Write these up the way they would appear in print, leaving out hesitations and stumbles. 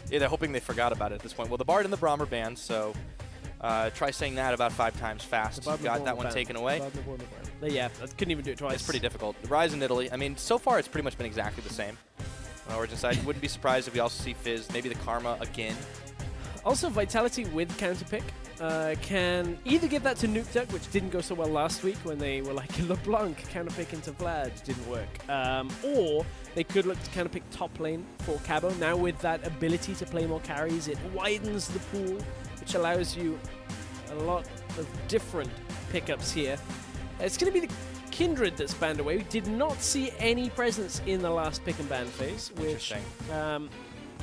Yeah, they're hoping they forgot about it at this point. Well, the Bard and the Braum are banned, so try saying that about 5 times fast. Got that one taken away. Yeah, I couldn't even do it twice. It's pretty difficult. The Rise in Italy, I mean, so far it's pretty much been exactly the same. On the Origin side, wouldn't be surprised if we also see Fizz, maybe the Karma again. Also, Vitality with counterpick can either give that to Nukeduck, which didn't go so well last week when they were like, LeBlanc, counterpick into Vlad, didn't work. Or they could look to counterpick top lane for Cabo. Now with that ability to play more carries, it widens the pool, which allows you a lot of different pickups here. It's going to be the Kindred that's banned away. We did not see any presence in the last pick and ban phase, which,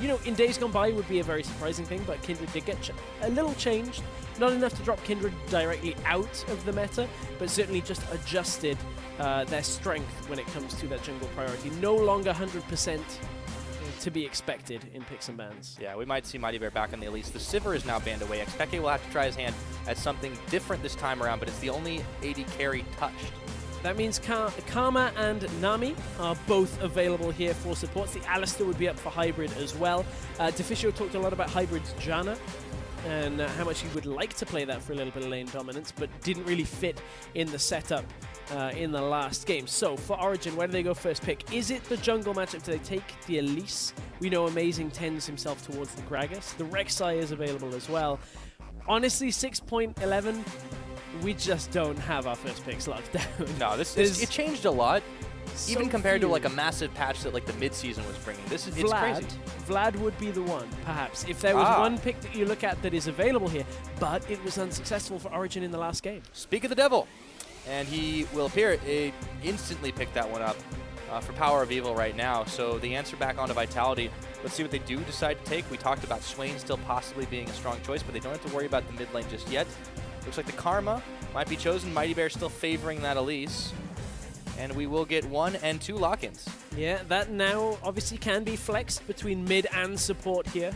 you know, in days gone by would be a very surprising thing, but Kindred did get a little changed. Not enough to drop Kindred directly out of the meta, but certainly just adjusted their strength when it comes to that jungle priority. No longer 100% to be expected in picks and bans. Yeah, we might see MightyBear back on the Elise. The Sivir is now banned away. xPeke will have to try his hand at something different this time around, but it's the only AD carry touched. That means Karma and Nami are both available here for supports. The Alistair would be up for hybrid as well. Deficio talked a lot about hybrid's Janna and how much he would like to play that for a little bit of lane dominance, but didn't really fit in the setup in the last game. So for Origen, where do they go first pick? Is it the jungle matchup? Do they take the Elise? We know Amazing tends himself towards the Gragas. The Rek'Sai is available as well. Honestly, 6.11, we just don't have our first picks locked down. No, it changed a lot, even compared to like a massive patch that like the mid-season was bringing. It's crazy. Vlad would be the one, perhaps, if there was one pick that you look at that is available here, but it was unsuccessful for Origen in the last game. Speak of the devil, and he will appear. Instantly pick that one up for PowerOfEvil right now. So the answer back onto Vitality. Let's see what they do decide to take. We talked about Swain still possibly being a strong choice, but they don't have to worry about the mid lane just yet. Looks like the Karma might be chosen. MightyBear still favoring that Elise. And we will get 1 and 2 lock-ins. Yeah, that now obviously can be flexed between mid and support here.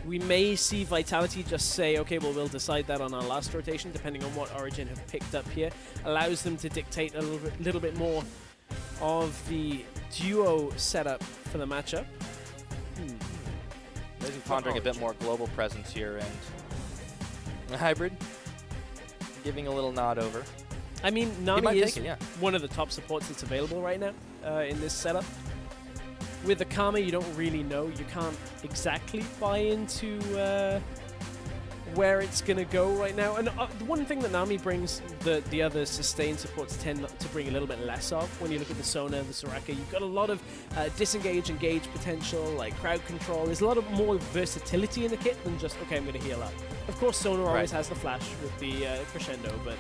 We may see Vitality just say, okay, well, we'll decide that on our last rotation, depending on what Origen have picked up here. Allows them to dictate a little bit more of the duo setup for the matchup. Maybe pondering a bit more global presence here, and hybrid. Giving a little nod over. I mean, Nami is one of the top supports that's available right now in this setup. With the Karma, you don't really know. You can't exactly buy into where it's going to go right now. And the one thing that Nami brings that the other sustained supports tend to bring a little bit less of, when you look at the Sona, the Soraka, you've got a lot of disengage, engage potential, like crowd control. There's a lot of more versatility in the kit than just, okay, I'm going to heal up. Of course, Sona always has the flash with the crescendo, but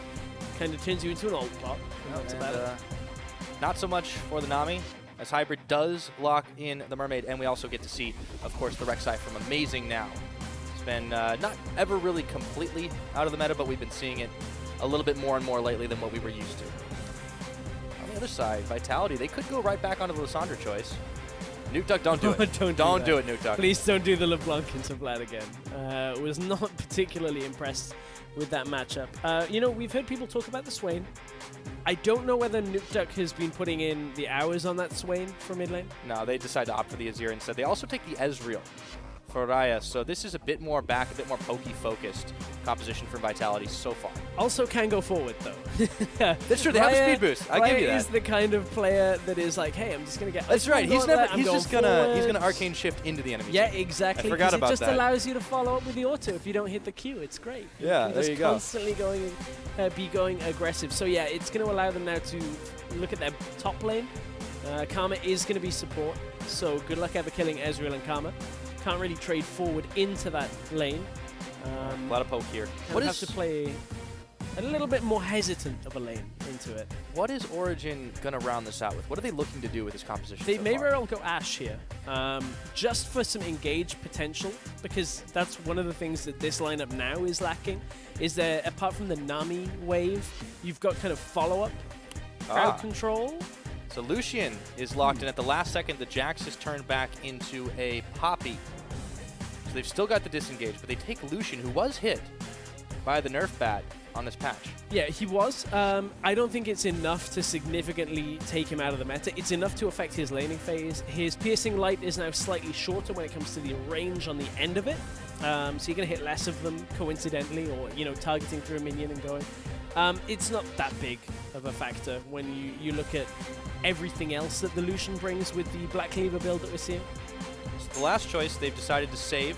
kind of turns you into an ult bot. Not so much for the Nami, as hybrid does lock in the Mermaid, and we also get to see, of course, the Rek'Sai from Amazing now. It's been not ever really completely out of the meta, but we've been seeing it a little bit more and more lately than what we were used to. On the other side, Vitality, they could go right back onto the Lysandra choice. Nukeduck, don't do it. don't do it, Nukeduck. Please don't do the LeBlanc into Vlad again. Was not particularly impressed with that matchup. You know, we've heard people talk about the Swain. I don't know whether Nukeduck has been putting in the hours on that Swain for mid lane. No, they decide to opt for the Azir instead. They also take the Ezreal for Raya, so this is a bit more back, a bit more pokey-focused composition for Vitality so far. Also can go forward, though. That's true, they have a speed boost. I give you that. Is the kind of player that is like, hey, I'm just going to get... That's right, he's just going to arcane shift into the enemy. Yeah, exactly. I forgot about that. It just allows you to follow up with the auto if you don't hit the Q. It's great. Yeah, there you go. Constantly going aggressive. So yeah, it's going to allow them now to look at their top lane. Karma is going to be support, so good luck ever killing Ezreal and Karma. Can't really trade forward into that lane. A lot of poke here. What have to play a little bit more hesitant of a lane into it. What is Origen going to round this out with? What are they looking to do with this composition? They may very well go Ashe here, just for some engage potential, because that's one of the things that this lineup now is lacking. Is there, apart from the Nami wave, you've got kind of follow-up crowd control. So Lucian is locked in at the last second. The Jax is turned back into a Poppy. So they've still got the disengage, but they take Lucian, who was hit by the Nerf bat on this patch. Yeah, he was. I don't think it's enough to significantly take him out of the meta. It's enough to affect his laning phase. His piercing light is now slightly shorter when it comes to the range on the end of it. So you're going to hit less of them coincidentally, or targeting through a minion and going. It's not that big of a factor when you look at everything else that the Lucian brings with the Black Cleaver build that we're seeing. So the last choice they've decided to save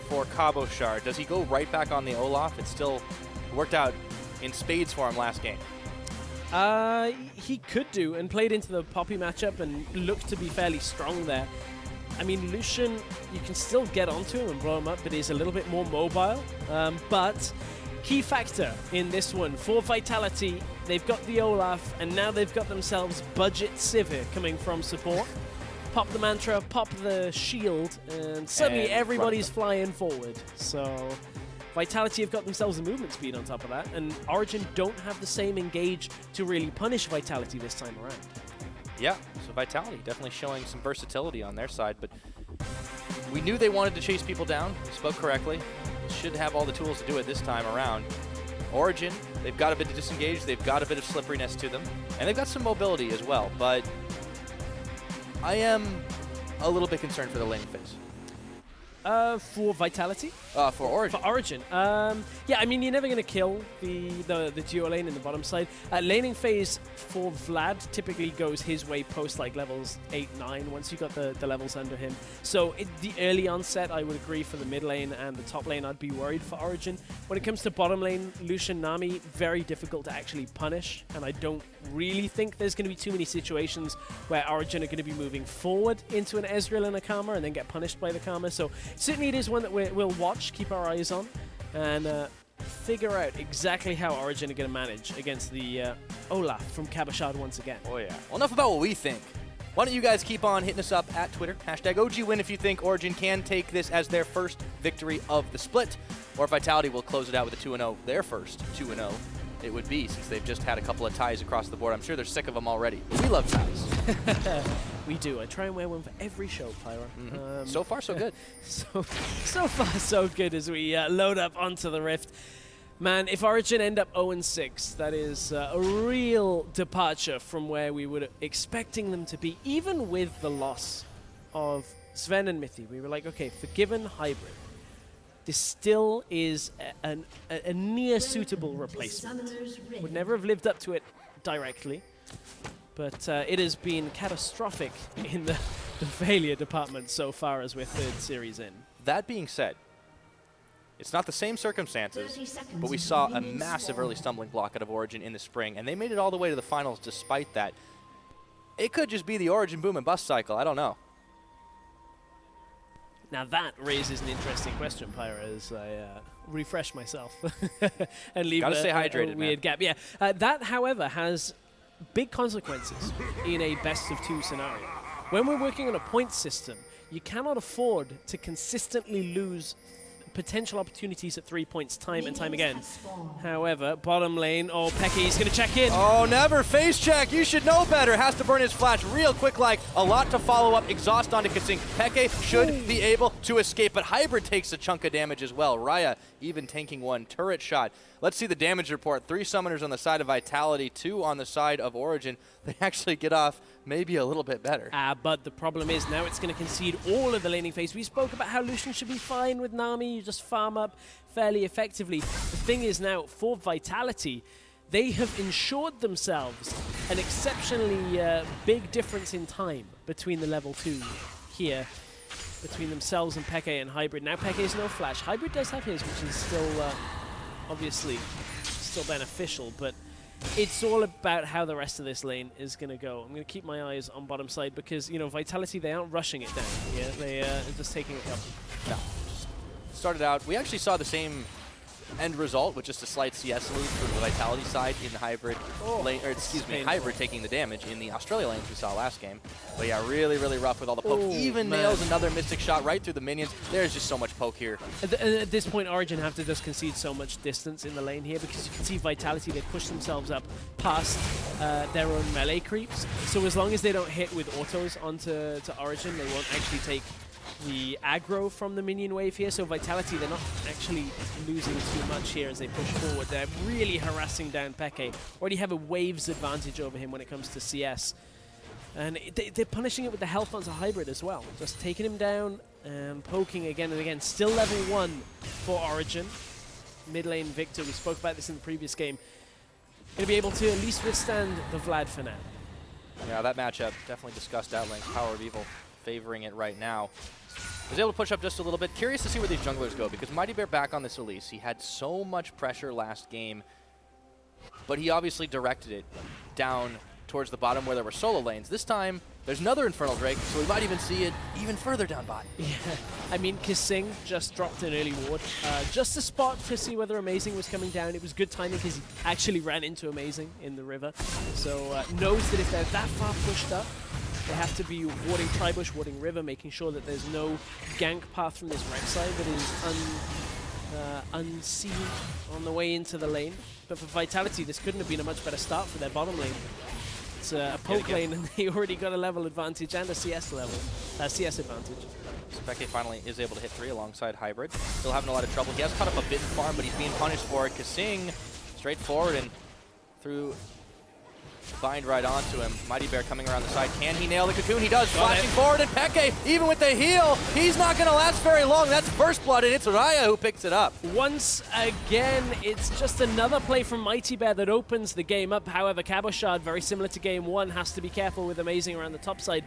for Cabochard. Does he go right back on the Olaf? It still worked out in spades for him last game. He could do, and played into the Poppy matchup and looked to be fairly strong there. I mean, Lucian, you can still get onto him and blow him up, but he's a little bit more mobile. But key factor in this one for Vitality, they've got the Olaf, and now they've got themselves budget Sivir coming from support. Pop the mantra, pop the shield, and suddenly everybody's flying forward. So Vitality have got themselves a movement speed on top of that, and Origen don't have the same engage to really punish Vitality this time around. Yeah, so Vitality definitely showing some versatility on their side, but we knew they wanted to chase people down. They spoke correctly. Should have all the tools to do it this time around. Origen, they've got a bit of disengage, they've got a bit of slipperiness to them, and they've got some mobility as well, but I am a little bit concerned for the laning phase. For Vitality? For Origen. For Origen. Yeah, I mean, you're never going to kill the duo lane in the bottom side. Laning phase for Vlad typically goes his way post like levels 8, 9, once you got the levels under him. So the early onset, I would agree for the mid lane and the top lane, I'd be worried for Origen. When it comes to bottom lane, Lucian, Nami, very difficult to actually punish, and I don't really think there's going to be too many situations where Origen are going to be moving forward into an Ezreal and a Karma and then get punished by the Karma. So certainly it is one that we'll watch, keep our eyes on, and figure out exactly how Origen are going to manage against the Olaf from Cabochard once again. Oh yeah. Well, enough about what we think. Why don't you guys keep on hitting us up at Twitter, #OGWin if you think Origen can take this as their first victory of the split, or if Vitality will close it out with a 2-0, their first 2-0. It would be, since they've just had a couple of ties across the board. I'm sure they're sick of them already. We love ties. We do. I try and wear one for every show, Pyro. Mm-hmm. So far, so good. So far, so good as we load up onto the Rift. Man, if Origen end up 0-6, that is a real departure from where we were expecting them to be, even with the loss of Sven and Mithy. We were like, okay, forgiven hybrid. This still is a near suitable replacement. Would never have lived up to it directly, but it has been catastrophic in the failure department so far as we're third series in. That being said, it's not the same circumstances, but we saw a massive early stumbling block out of Origen in the spring, and they made it all the way to the finals despite that. It could just be the Origen boom and bust cycle. I don't know. Now that raises an interesting question, Pyra, as I refresh myself and leave Gotta stay hydrated, a weird gap. Yeah, that, however, has big consequences in a best-of-2 scenario. When we're working on a point system, you cannot afford to consistently lose potential opportunities at 3 points time and time again. However, bottom lane, Peke is going to check in. Oh, never face check. You should know better. Has to burn his flash real quick, like a lot to follow up. Exhaust onto KaSing. Peke should be able to escape, but Hybrid takes a chunk of damage as well. Raya even tanking one turret shot. Let's see the damage report. 3 summoners on the side of Vitality, 2 on the side of Origen. They actually get off maybe a little bit better. But the problem is now it's going to concede all of the laning phase. We spoke about how Lucian should be fine with Nami. You just farm up fairly effectively. The thing is now, for Vitality, they have ensured themselves an exceptionally big difference in time between the level 2 here, between themselves and Peke and Hybrid. Now Peke has no flash. Hybrid does have his, which is still obviously still beneficial, but it's all about how the rest of this lane is going to go. I'm going to keep my eyes on bottom side because, you know, Vitality, they aren't rushing it down. Yeah, they are just taking a couple. No. Started out, we actually saw the same end result with just a slight CS lead for the Vitality side in the Hybrid lane, or excuse me, Hybrid taking the damage in the Australia lanes we saw last game. But yeah, really, really rough with all the poke. Even nails another Mystic shot right through the minions. There's just so much poke here. At this point, Origen have to just concede so much distance in the lane here because you can see Vitality, they push themselves up past their own melee creeps. So as long as they don't hit with autos onto Origen, they won't actually take the aggro from the minion wave here. So Vitality, they're not actually losing too much here as they push forward. They're really harassing down Peke. Already have a waves advantage over him when it comes to CS. And they're punishing it with the health onto Hybrid as well. Just taking him down and poking again and again. Still level 1 for Origen. Mid lane Viktor, we spoke about this in the previous game. Going to be able to at least withstand the Vlad for now. Yeah, that matchup definitely discussed at length. PowerOfEvil favoring it right now. Was able to push up just a little bit. Curious to see where these junglers go, because MightyBear back on this Elise. He had so much pressure last game, but he obviously directed it down towards the bottom where there were solo lanes. This time, there's another Infernal Drake, so we might even see it even further down bot. Yeah, I mean, KaSing just dropped an early ward. Just a spot to see whether Amazing was coming down. It was good timing because he actually ran into Amazing in the river. So knows that if they're that far pushed up, they have to be warding Tribush, warding river, making sure that there's no gank path from this Rek'Sai that is unseen on the way into the lane. But for Vitality, this couldn't have been a much better start for their bottom lane. It's a poke lane, and they already got a level advantage and a CS advantage. xPeke finally is able to hit 3 alongside Hybrid. Still having a lot of trouble. He has caught up a bit in farm, but he's being punished for it. KaSing straightforward and through bind right onto him. MightyBear coming around the side. Can he nail the cocoon? He does. Flashing forward, and Peke, even with the heal, he's not going to last very long. That's first blood, and it's Reje who picks it up. Once again, it's just another play from MightyBear that opens the game up. However, Cabochard, very similar to game 1, has to be careful with Amazing around the top side.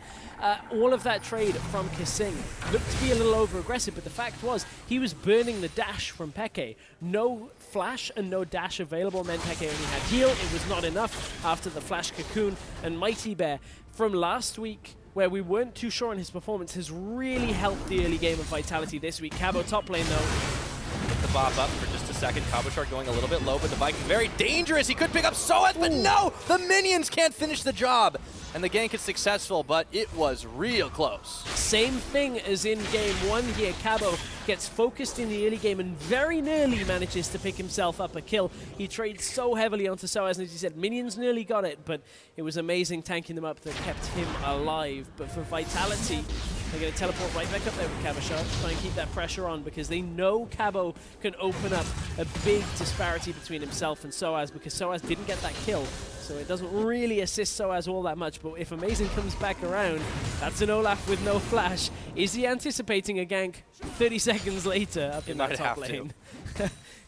All of that trade from KaSing looked to be a little over-aggressive, but the fact was he was burning the dash from Peke. No flash and no dash available meant Peke only had heal. It was not enough after the flash cocoon, and MightyBear from last week, where we weren't too sure on his performance, has really helped the early game of Vitality this week. Cabo top lane though. Get the bop up for just a second. Cabochard going a little bit low, but the Viking very dangerous. He could pick up Soaz, but no! The minions can't finish the job. And the gank is successful, but it was real close. Same thing as in game 1 here. Cabo gets focused in the early game and very nearly manages to pick himself up a kill. He trades so heavily onto Soaz, and as he said, minions nearly got it, but it was Amazing tanking them up that kept him alive. But for Vitality, they're going to teleport right back up there with Cabochard, try and keep that pressure on, because they know Cabo can open up a big disparity between himself and Soaz, because Soaz didn't get that kill. So it doesn't really assist Soaz all that much, but if Amazing comes back around, that's an Olaf with no flash. Is he anticipating a gank 30 seconds later up in that top lane?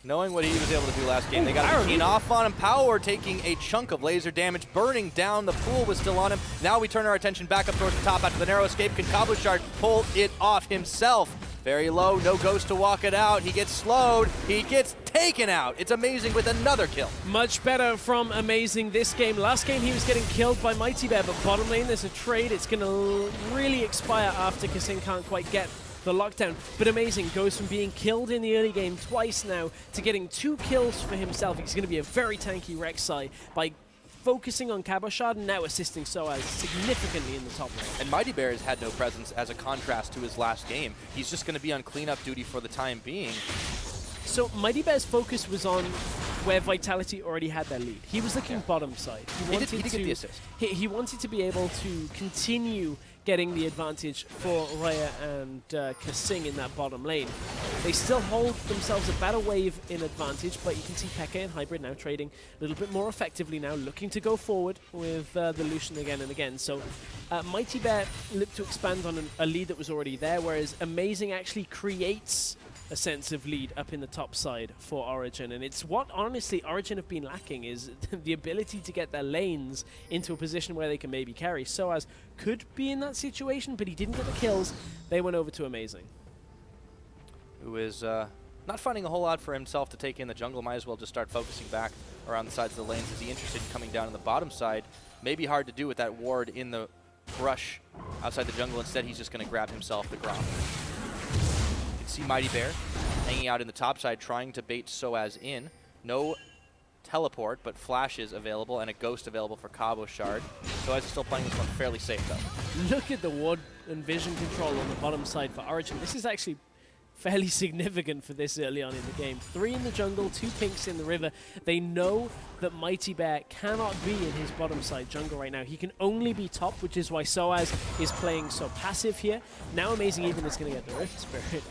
Knowing what he was able to do last game, they got a routine off on him. Power taking a chunk of laser damage, burning down. The pool was still on him. Now we turn our attention back up towards the top after the narrow escape. Can Cabochard pull it off himself? Very low, no ghost to walk it out. He gets slowed, he gets taken out. It's Amazing with another kill. Much better from Amazing this game. Last game he was getting killed by MightyBear, but bottom lane there's a trade. It's going to really expire after KaSing can't quite get the lockdown. But Amazing goes from being killed in the early game twice now to getting 2 kills for himself. He's going to be a very tanky Rek'Sai by focusing on Cabochard and now assisting Soaz significantly in the top lane. And MightyBear has had no presence as a contrast to his last game. He's just going to be on cleanup duty for the time being. So MightyBear's focus was on where Vitality already had their lead. He was looking bottom side. He did get the assist. He wanted to be able to continue getting the advantage for Reje and KaSing in that bottom lane. They still hold themselves about a wave in advantage, but you can see Peke and Hybrid now trading a little bit more effectively now, looking to go forward with the Lucian again and again. So MightyBear looked to expand on a lead that was already there, whereas Amazing actually creates a sense of lead up in the top side for Origen, and it's what honestly Origen have been lacking, is the ability to get their lanes into a position where they can maybe carry. Soaz could be in that situation, but he didn't get the kills. They went over to Amazing, who is not finding a whole lot for himself to take in the jungle. Might as well just start focusing back around the sides of the lanes. Is he interested in coming down on the bottom side? Maybe hard to do with that ward in the brush outside the jungle. Instead, he's just going to grab himself the Gromp. See MightyBear hanging out in the top side, trying to bait Soaz in. No teleport, but flashes available and a ghost available for Cabochard. Soaz is still playing this one fairly safe, though. Look at the ward and vision control on the bottom side for Origen. This is actually fairly significant for this early on in the game. 3 in the jungle, 2 pinks in the river. They know that MightyBear cannot be in his bottom side jungle right now. He can only be top, which is why Soaz is playing so passive here. Now Amazing Even is going to get the Rift Spirit.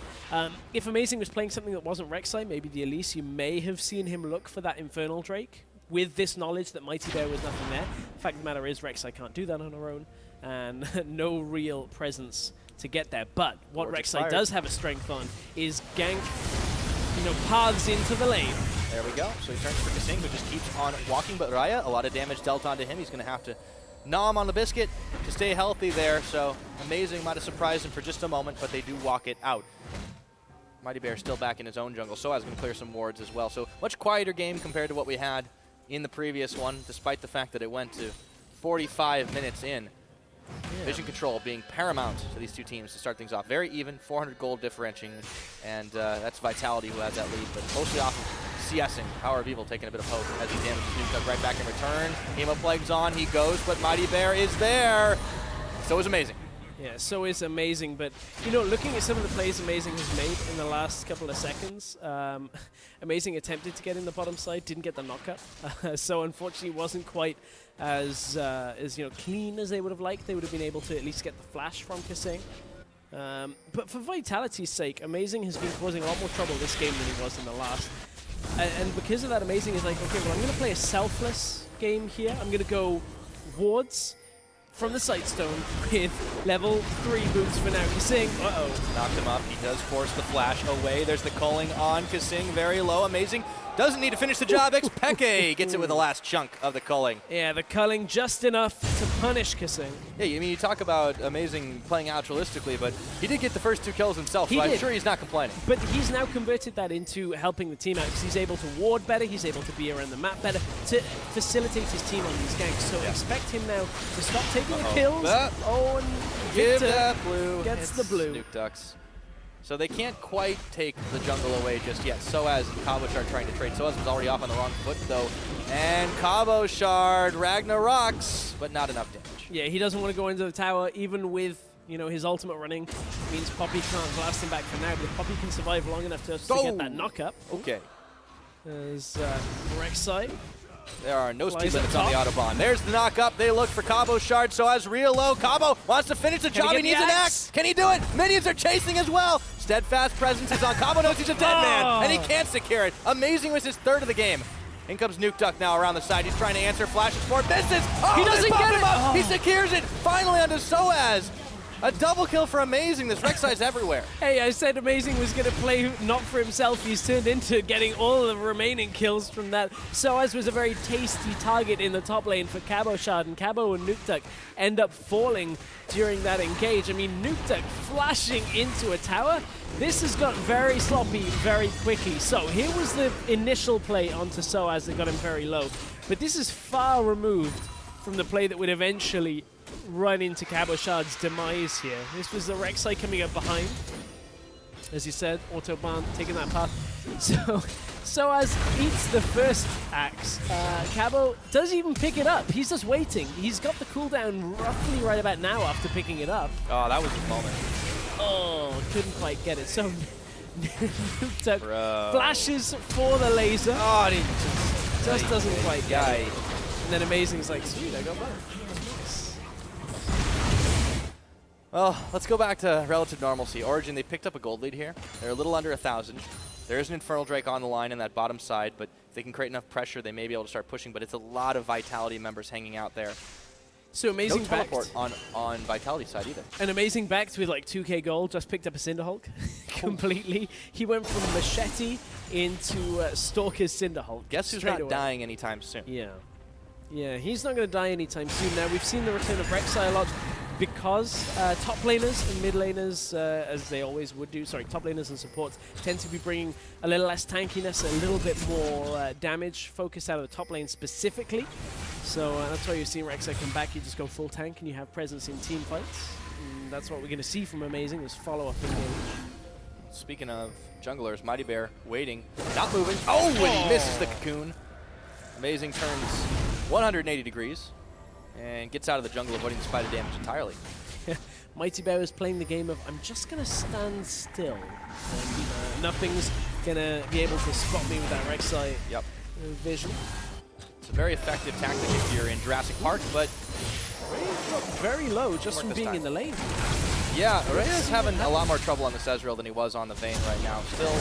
If Amazing was playing something that wasn't Rek'Sai, maybe the Elise, you may have seen him look for that Infernal Drake with this knowledge that MightyBear was nothing there. The fact of the matter is Rek'Sai can't do that on her own, and no real presence to get there. But what Rek'Sai does have a strength on is gank, paths into the lane. There we go. So he turns for KaSing, who just keeps on walking, but Reje, a lot of damage dealt onto him. He's going to have to nom on the biscuit to stay healthy there. So Amazing might have surprised him for just a moment, but they do walk it out. MightyBear still back in his own jungle. Soaz going to clear some wards as well. So much quieter game compared to what we had in the previous one, despite the fact that it went to 45 minutes in. Yeah. Vision control being paramount to these two teams to start things off. Very even, 400 gold differentiating, and that's Vitality who has that lead, but mostly off of CSing. PowerOfEvil taking a bit of hope as he damages Nukeduck right back in return. Game up legs on, he goes, but MightyBear is there. So is Amazing. Yeah, so is Amazing, but looking at some of the plays Amazing has made in the last couple of seconds, Amazing attempted to get in the bottom side, didn't get the knockup, so unfortunately wasn't quite as clean as they would have liked. They would have been able to at least get the flash from KaSing. But for Vitality's sake, Amazing has been causing a lot more trouble this game than he was in the last. And because of that, Amazing is like, okay, well, I'm going to play a selfless game here. I'm going to go wards from the Sightstone with level 3 boots for now. KaSing, knocked him up. He does force the flash away. There's the culling on KaSing, very low. Amazing doesn't need to finish the job. xPeke gets it with the last chunk of the culling. Yeah, the culling just enough to punish KaSing. Yeah, I mean, you talk about Amazing playing altruistically, but he did get the first 2 kills himself, so I'm sure he's not complaining. But he's now converted that into helping the team out because he's able to ward better, he's able to be around the map better, to facilitate his team on these ganks. So expect him now to stop taking the kills. And Viktor blue. Gets the blue. Nukeducks. So they can't quite take the jungle away just yet. Soaz and Cabochard trying to trade. Soaz was already off on the wrong foot, though. And Cabochard Ragnaroks, but not enough damage. Yeah, he doesn't want to go into the tower, even with his ultimate running. Means Poppy can't blast him back for now, but if Poppy can survive long enough to get that knock-up. Okay. There's Rek'Sai. There are no speed limits on the Autobahn. There's the knock-up. They look for Cabochard. Soaz real low. Cabo wants to finish the job. He needs an axe. Can he do it? Minions are chasing as well. Steadfast presence is on. Cabo knows he's a dead man, and he can't secure it. Amazing was his 3rd of the game. In comes Nukeduck now around the side. He's trying to answer. Flashes for it. Misses. Oh, he doesn't get it. He secures it. Finally onto Soaz. A double kill for Amazing. This Rek'Sai's everywhere. Hey, I said Amazing was going to play not for himself. He's turned into getting all the remaining kills from that. Soaz was a very tasty target in the top lane for Cabochard, and Cabo and Nukeduck end up falling during that engage. I mean, Nukeduck flashing into a tower. This has got very sloppy very quickly. So here was the initial play onto Soaz that got him very low. But this is far removed from the play that wowould eventually run into Cabochard's demise here. This was the Rek'Sai coming up behind. As you said, Autobahn taking that path. So Soaz eats the first axe. Cabo does even pick it up. He's just waiting. He's got the cooldown roughly right about now after picking it up. Oh, that was the moment. Oh, couldn't quite get it. So Nukeduck flashes for the laser. Oh, he just doesn't quite get it. And then Amazing's like, sweet, I got mine. Well, let's go back to relative normalcy. Origen, they picked up a gold lead here. They're a little under 1,000. There is an Infernal Drake on the line in that bottom side, but if they can create enough pressure, they may be able to start pushing, but it's a lot of Vitality members hanging out there. So Amazing no teleport on Vitality side either. An Amazing backed with like 2k gold, just picked up a Cinderhulk completely. He went from Machete into Stalker's Cinderhulk. Guess who's not dying anytime soon? Yeah. Yeah, he's not going to die anytime soon. Now, we've seen the return of Rek'Sai a lot because top laners and mid laners, as they always would do, top laners and supports tend to be bringing a little less tankiness, a little bit more damage focused out of the top lane specifically. So that's why you've seen Rek'Sai come back. You just go full tank and you have presence in team fights. And that's what we're going to see from Amazing, is follow-up engage. Speaking of junglers, MightyBear waiting, not moving. Oh, and he misses the cocoon. Amazing turns 180 degrees and gets out of the jungle, avoiding the spider damage entirely. MightyBear is playing the game of, I'm just going to stand still. And, nothing's going to be able to spot me with that Rek'Sai vision. It's a very effective tactic if you're in Jurassic Park, but Reje dropped very low just from being in the lane. Yeah, Reje is having a lot more trouble on this Ezreal than he was on the Vayne right now. Still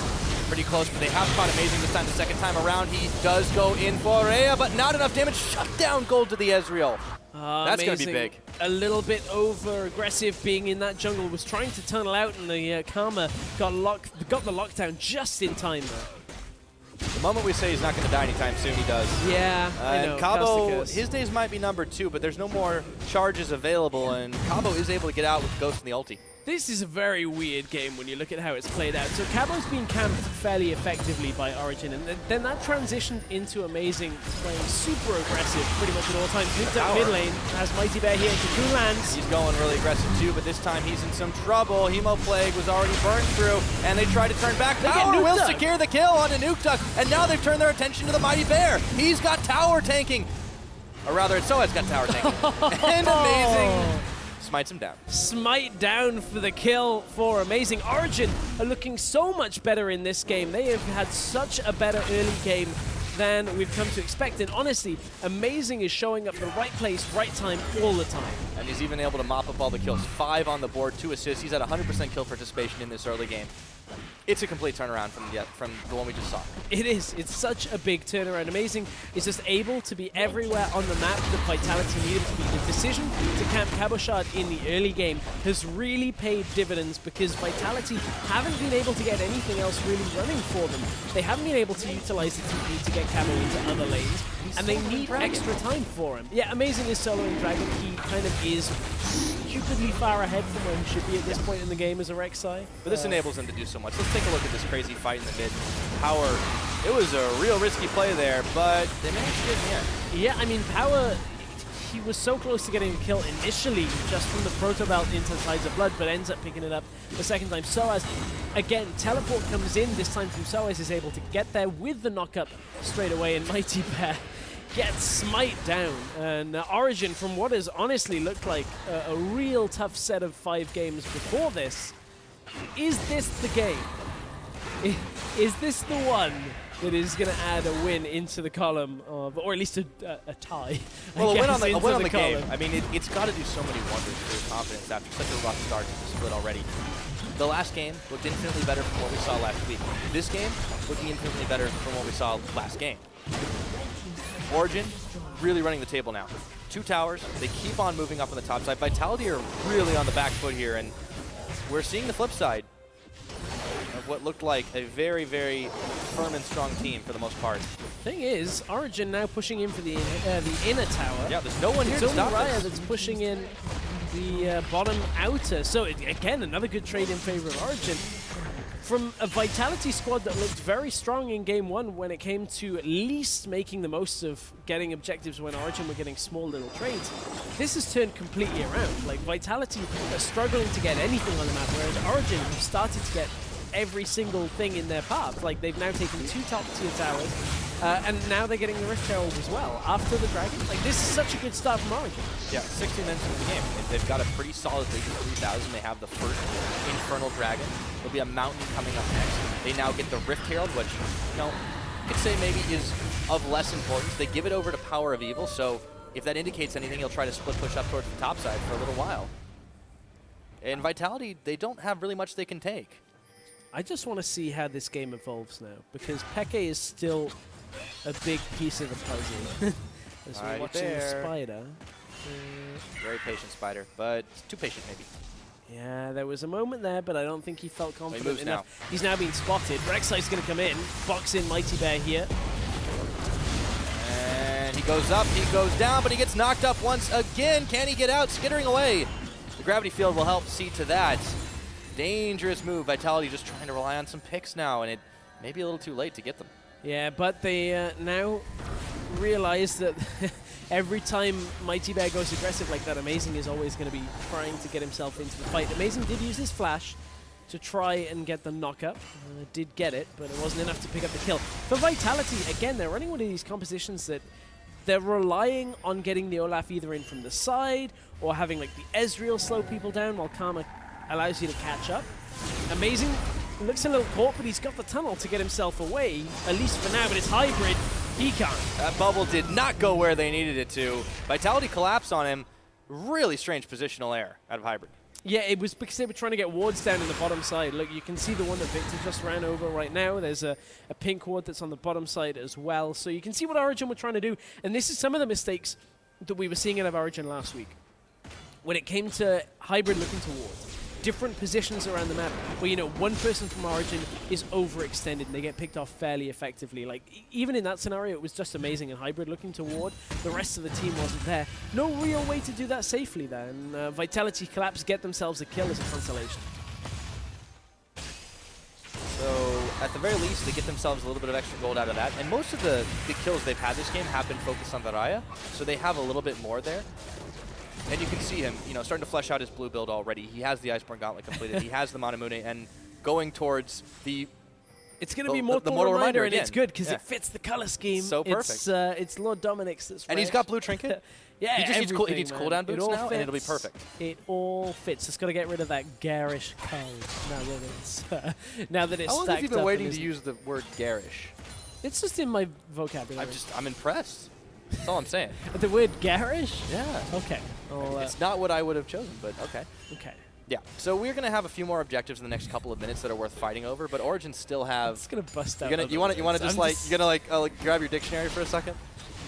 pretty close, but they have caught Amazing this time. The second time around, he does go in for Reje, but not enough damage. Shut down gold to the Ezreal. That's going to be big. A little bit over-aggressive being in that jungle. Was trying to tunnel out, and the Karma got the lockdown just in time there. The moment we say he's not going to die anytime soon, he does. Yeah, I know. And Cabo, his days might be numbered too, but there's no more charges available, and Cabo is able to get out with Ghost and the ulti. This is a very weird game when you look at how it's played out. So Cabo's been camped fairly effectively by Origen, and then that transitioned into Amazing playing super aggressive pretty much at all times. Nukeduck mid lane has MightyBear here, Cocoon lands. He's going really aggressive too, but this time he's in some trouble. Hemo Plague was already burned through, and they try to turn back. Power will secure the kill onto Nukeduck, and now they've turned their attention to the MightyBear. He's got tower tanking. Or rather, Soaz got tower tanking. And Amazing smites him down. Smite down for the kill for Amazing. Origen are looking so much better in this game. They have had such a better early game than we've come to expect. And honestly, Amazing is showing up the right place, right time, all the time. And he's even able to mop up all the kills. 5 on the board, 2 assists. He's at 100% kill participation in this early game. It's a complete turnaround from the one we just saw. It is. It's such a big turnaround. Amazing is just able to be everywhere on the map that Vitality needed to be. The decision to camp Cabochard in the early game has really paid dividends because Vitality haven't been able to get anything else really running for them. They haven't been able to utilize the TP to get Cabo into other lanes, and they need extra time for him. Yeah, Amazing is soloing Dragon. He kind of is stupidly far ahead from where he should be at this point in the game as a Rek'Sai. But this enables him to do so much. Let's take a look at this crazy fight in the mid. Power, it was a real risky play there, but they managed to get in here. Yeah, I mean, Power, he was so close to getting a kill initially just from the Proto Belt into Tides of Blood, but ends up picking it up the second time. Soaz, again, teleport comes in. This time from Soaz is able to get there with the knock-up straight away, and MightyBear gets smite down. And Origen, from what has honestly looked like a real tough set of 5 games before this, is this the game? Is this the one that is going to add a win into the column of, or at least a tie? Well, a win on the game. I mean, it's got to do so many wonders for your confidence after such a rough start to the split already. The last game looked infinitely better from what we saw last week. This game looking infinitely better from what we saw last game. Origen really running the table now. 2 towers. They keep on moving up on the top side. Vitality are really on the back foot here, and we're seeing the flip side of what looked like a very, very firm and strong team for the most part. Thing is, Origen now pushing in for the inner tower. Yeah, there's no one here to stop It's only Reje that's pushing in the bottom outer. So again, another good trade in favor of Origen. From a Vitality squad that looked very strong in Game 1 when it came to at least making the most of getting objectives when Origen were getting small little trades, this has turned completely around. Like, Vitality are struggling to get anything on the map, whereas Origen have started to get every single thing in their path. Like, they've now taken 2 top-tier towers, and now they're getting the Rift Herald as well after the Dragon. Like, this is such a good start from Origen. Yeah, 16 minutes into the game. They've got a pretty solid lead of 3,000. They have the first Infernal Dragon. There'll be a Mountain coming up next. They now get the Rift Herald, which, you know, I could say maybe is of less importance. They give it over to PowerOfEvil, so if that indicates anything, he'll try to split push up towards the top side for a little while. And Vitality, they don't have really much they can take. I just want to see how this game evolves now, because Peke is still a big piece of the puzzle. As we're watching the Spider. Very patient Spider, but too patient maybe. Yeah, there was a moment there, but I don't think he felt confident enough. Now. He's now being spotted. Rek'Sai's going to come in, box in MightyBear here. And he goes up, he goes down, but he gets knocked up once again. Can he get out? Skittering away. The gravity field will help see to that. Dangerous move. Vitality just trying to rely on some picks now, and it may be a little too late to get them. Yeah, but they now realize that every time MightyBear goes aggressive like that, Amazing is always going to be trying to get himself into the fight. Amazing did use his flash to try and get the knock-up. Did get it, but it wasn't enough to pick up the kill. For Vitality, again, they're running one of these compositions that they're relying on getting the Olaf either in from the side or having like the Ezreal slow people down while Karma allows you to catch up. Amazing. Looks a little caught, but he's got the tunnel to get himself away, at least for now, but it's Hybrid. He can't. That bubble did not go where they needed it to. Vitality collapsed on him. Really strange positional error out of Hybrid. Yeah, it was because they were trying to get wards down in the bottom side. Look, you can see the one that Viktor just ran over right now. There's a pink ward that's on the bottom side as well. So you can see what Origen were trying to do. And this is some of the mistakes that we were seeing out of Origen last week. When it came to Hybrid looking to ward, different positions around the map where, you know, one person from Origen is overextended and they get picked off fairly effectively. Like, even in that scenario, it was just amazing. And Hybrid looking toward, the rest of the team wasn't there. No real way to do that safely there. And Vitality collapse, get themselves a kill as a consolation. So, at the very least, they get themselves a little bit of extra gold out of that. And most of the kills they've had this game have been focused on Raya, so they have a little bit more there. And you can see him, you know, starting to flesh out his blue build already. He has the Iceborne Gauntlet completed. He has the Manamune, and going towards the... It's going to be Mortal Reminder, and it's good because yeah. It fits the color scheme. So perfect. It's Lord Dominic's that's And he's got Blue Trinket. Yeah, he just needs cooldown boots now, fits. and it'll be perfect. It all fits. It's got to get rid of that garish code now that it's How long stacked have you been up waiting to use the word garish? It's just in my vocabulary. I'm impressed. That's all I'm saying. The word garish? Yeah. Okay. It's not what I would have chosen, but okay. Okay. Yeah. So we're gonna have a few more objectives in the next couple of minutes that are worth fighting over, but Origin still have. It's gonna bust out. You want to just like you're gonna like grab your dictionary for a second?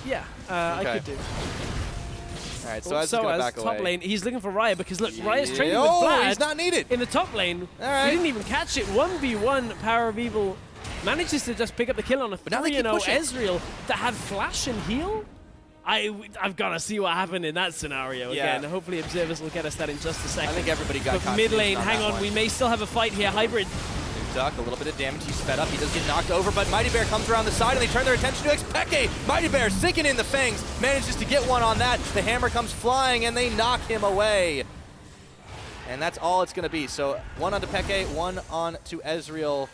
Yeah. Okay. I could do. All right. So I was gonna back top away. lane. He's looking for Raya because look, Raya's training with Oh, Vlad. he's not needed. In the top lane. All right. He didn't even catch it. 1v1 PowerOfEvil manages to just pick up the kill on a 3-0 Ezreal that had flash and heal. I've got to see what happened in that scenario again. Hopefully Observers will get us that in just a second. I think everybody got but mid lane, hang on, we may still have a fight here. Hybrid. Nukeduck, a little bit of damage. He's sped up. He does get knocked over, but MightyBear comes around the side, and they turn their attention to xPeke. MightyBear sinking in the fangs, manages to get one on that. The hammer comes flying, and they knock him away. And that's all it's going to be. So one onto Peke, one on to Ezreal.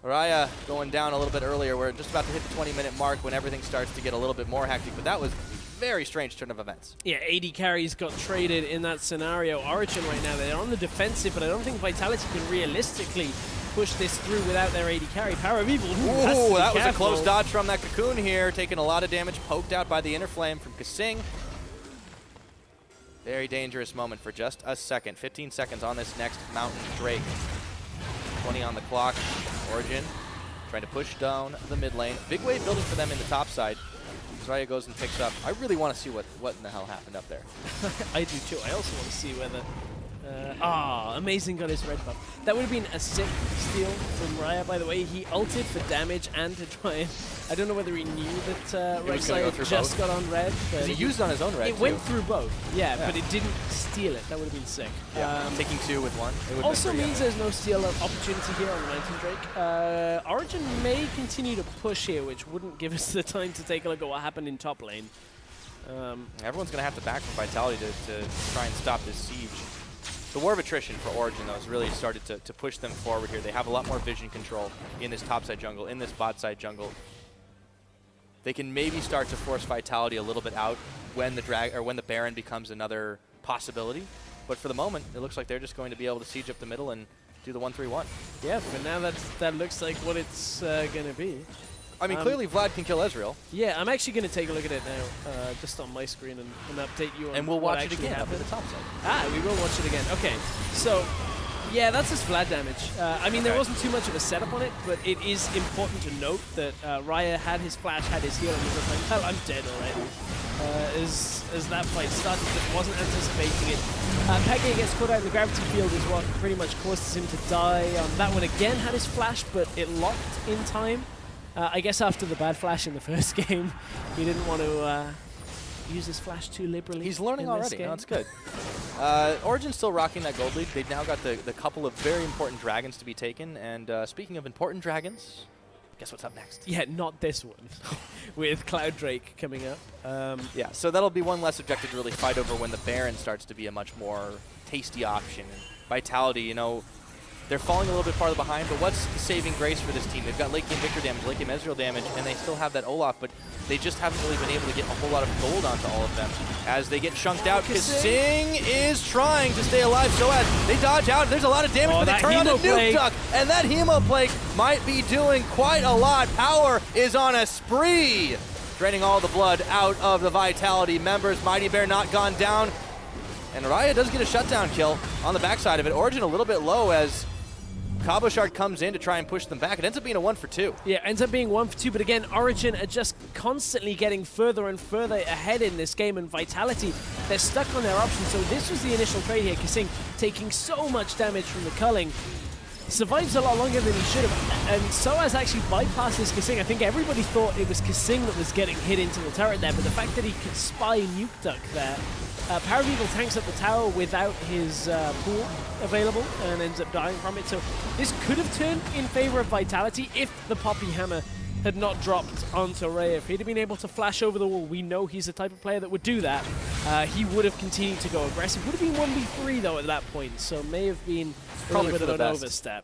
Raya going down a little bit earlier. We're just about to hit the 20-minute mark when everything starts to get a little bit more hectic, but that was a very strange turn of events. Yeah, AD carries got traded in that scenario. Origen right now, they're on the defensive, but I don't think Vitality can realistically push this through without their AD carry. PowerOfEvil, ooh, that was a close dodge from that Cocoon here, taking a lot of damage, poked out by the Inner Flame from KaSing. Very dangerous moment for just a second. 15 seconds on this next Mountain Drake. 20 on the clock. Origen trying to push down the mid lane. Big wave building for them in the top side. Raya goes and picks up. I really want to see what in the hell happened up there. I do too. I also want to see whether... Amazing got his red buff. That would have been a sick steal from Raya, by the way. He ulted for damage and to try and... I don't know whether he knew that Rek'Sai just got on red. But he used on his own red, It went through both, yeah, but it didn't steal it. That would have been sick. Yeah, taking two with one. Also means there's no steal opportunity here on the Mountain Drake. Origen may continue to push here, which wouldn't give us the time to take a look at what happened in top lane. Everyone's going to have to back from Vitality to try and stop this siege. The war of attrition for Origen, though, has really started to push them forward here. They have a lot more vision control in this topside jungle, in this bot side jungle. They can maybe start to force Vitality a little bit out when the Baron becomes another possibility. But for the moment, it looks like they're just going to be able to siege up the middle and do the 1-3-1. Yeah, for now that looks like what it's going to be. I mean, clearly Vlad can kill Ezreal. Yeah, I'm actually going to take a look at it now, just on my screen, and update you on and we'll watch it again happened. up at the top side. We will watch it again. Okay, so yeah, that's his Vlad damage. I mean, there wasn't too much of a setup on it, but it is important to note that Raya had his flash, had his heal, and he was like, hell, I'm dead already. As that fight started, but wasn't anticipating it. Peke gets caught out in the gravity field is what pretty much causes him to die. That one again had his flash, but it locked in time. I guess after the bad flash in the first game, he didn't want to use his flash too liberally. He's learning already. No, that's good. Origen's still rocking that gold lead. They've now got the couple of very important dragons to be taken. And speaking of important dragons, guess what's up next? Yeah, not this one. With Cloud Drake coming up. Yeah, so that'll be one less objective to really fight over when the Baron starts to be a much more tasty option. And Vitality, you know, They're falling a little bit farther behind, but what's the saving grace for this team? They've got late game Viktor damage, late game Ezreal damage, and they still have that Olaf, but they just haven't really been able to get a whole lot of gold onto all of them. As they get chunked out, KaSing is trying to stay alive. Soaz, they dodge out. There's a lot of damage, but they turn on to Nukeduck, and that Hemoplague might be doing quite a lot. Power is on a spree, draining all the blood out of the Vitality members. MightyBear not gone down, and Reje does get a shutdown kill on the backside of it. Origen a little bit low as Cabochard comes in to try and push them back. It ends up being a 1 for 2. Yeah, ends up being 1 for 2, but again, Origen are just constantly getting further and further ahead in this game, and Vitality, they're stuck on their options. So this was the initial trade here. KaSing taking so much damage from the culling. Survives a lot longer than he should have, and Soaz actually bypasses KaSing. I think everybody thought it was KaSing that was getting hit into the turret there, but the fact that he could spy Nukeduck there, PowerOfEvil tanks up the tower without his pool available and ends up dying from it. So this could have turned in favor of Vitality if the Poppy Hammer had not dropped onto Reje. If he'd have been able to flash over the wall, we know he's the type of player that would do that. He would have continued to go aggressive. Would have been 1v3 though at that point, so may have been a little bit of an overstep.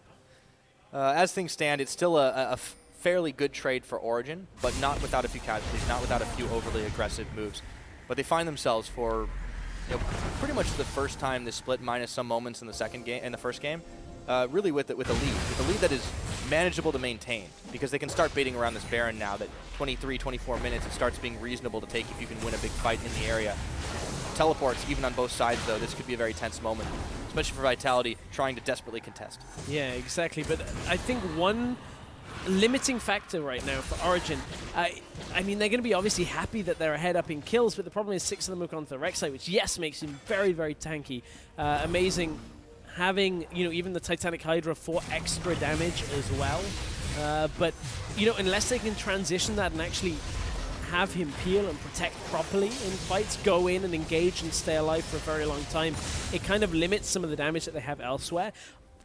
As things stand, it's still a fairly good trade for Origen, but not without a few casualties, not without a few overly aggressive moves. But they find themselves for pretty much the first time this split, minus some moments in the first game, really with a lead that is manageable to maintain, because they can start baiting around this Baron now that 23, 24 minutes, it starts being reasonable to take if you can win a big fight in the area. Teleports, even on both sides though, this could be a very tense moment, especially for Vitality trying to desperately contest. Yeah, exactly, but I think one limiting factor right now for Origen, I mean, they're going to be obviously happy that they're ahead up in kills, but the problem is 6 of them have gone to the Rek'Sai, which, yes, makes him very, very tanky. Amazing having, even the Titanic Hydra for extra damage as well. But, unless they can transition that and actually have him peel and protect properly in fights, go in and engage and stay alive for a very long time, it kind of limits some of the damage that they have elsewhere.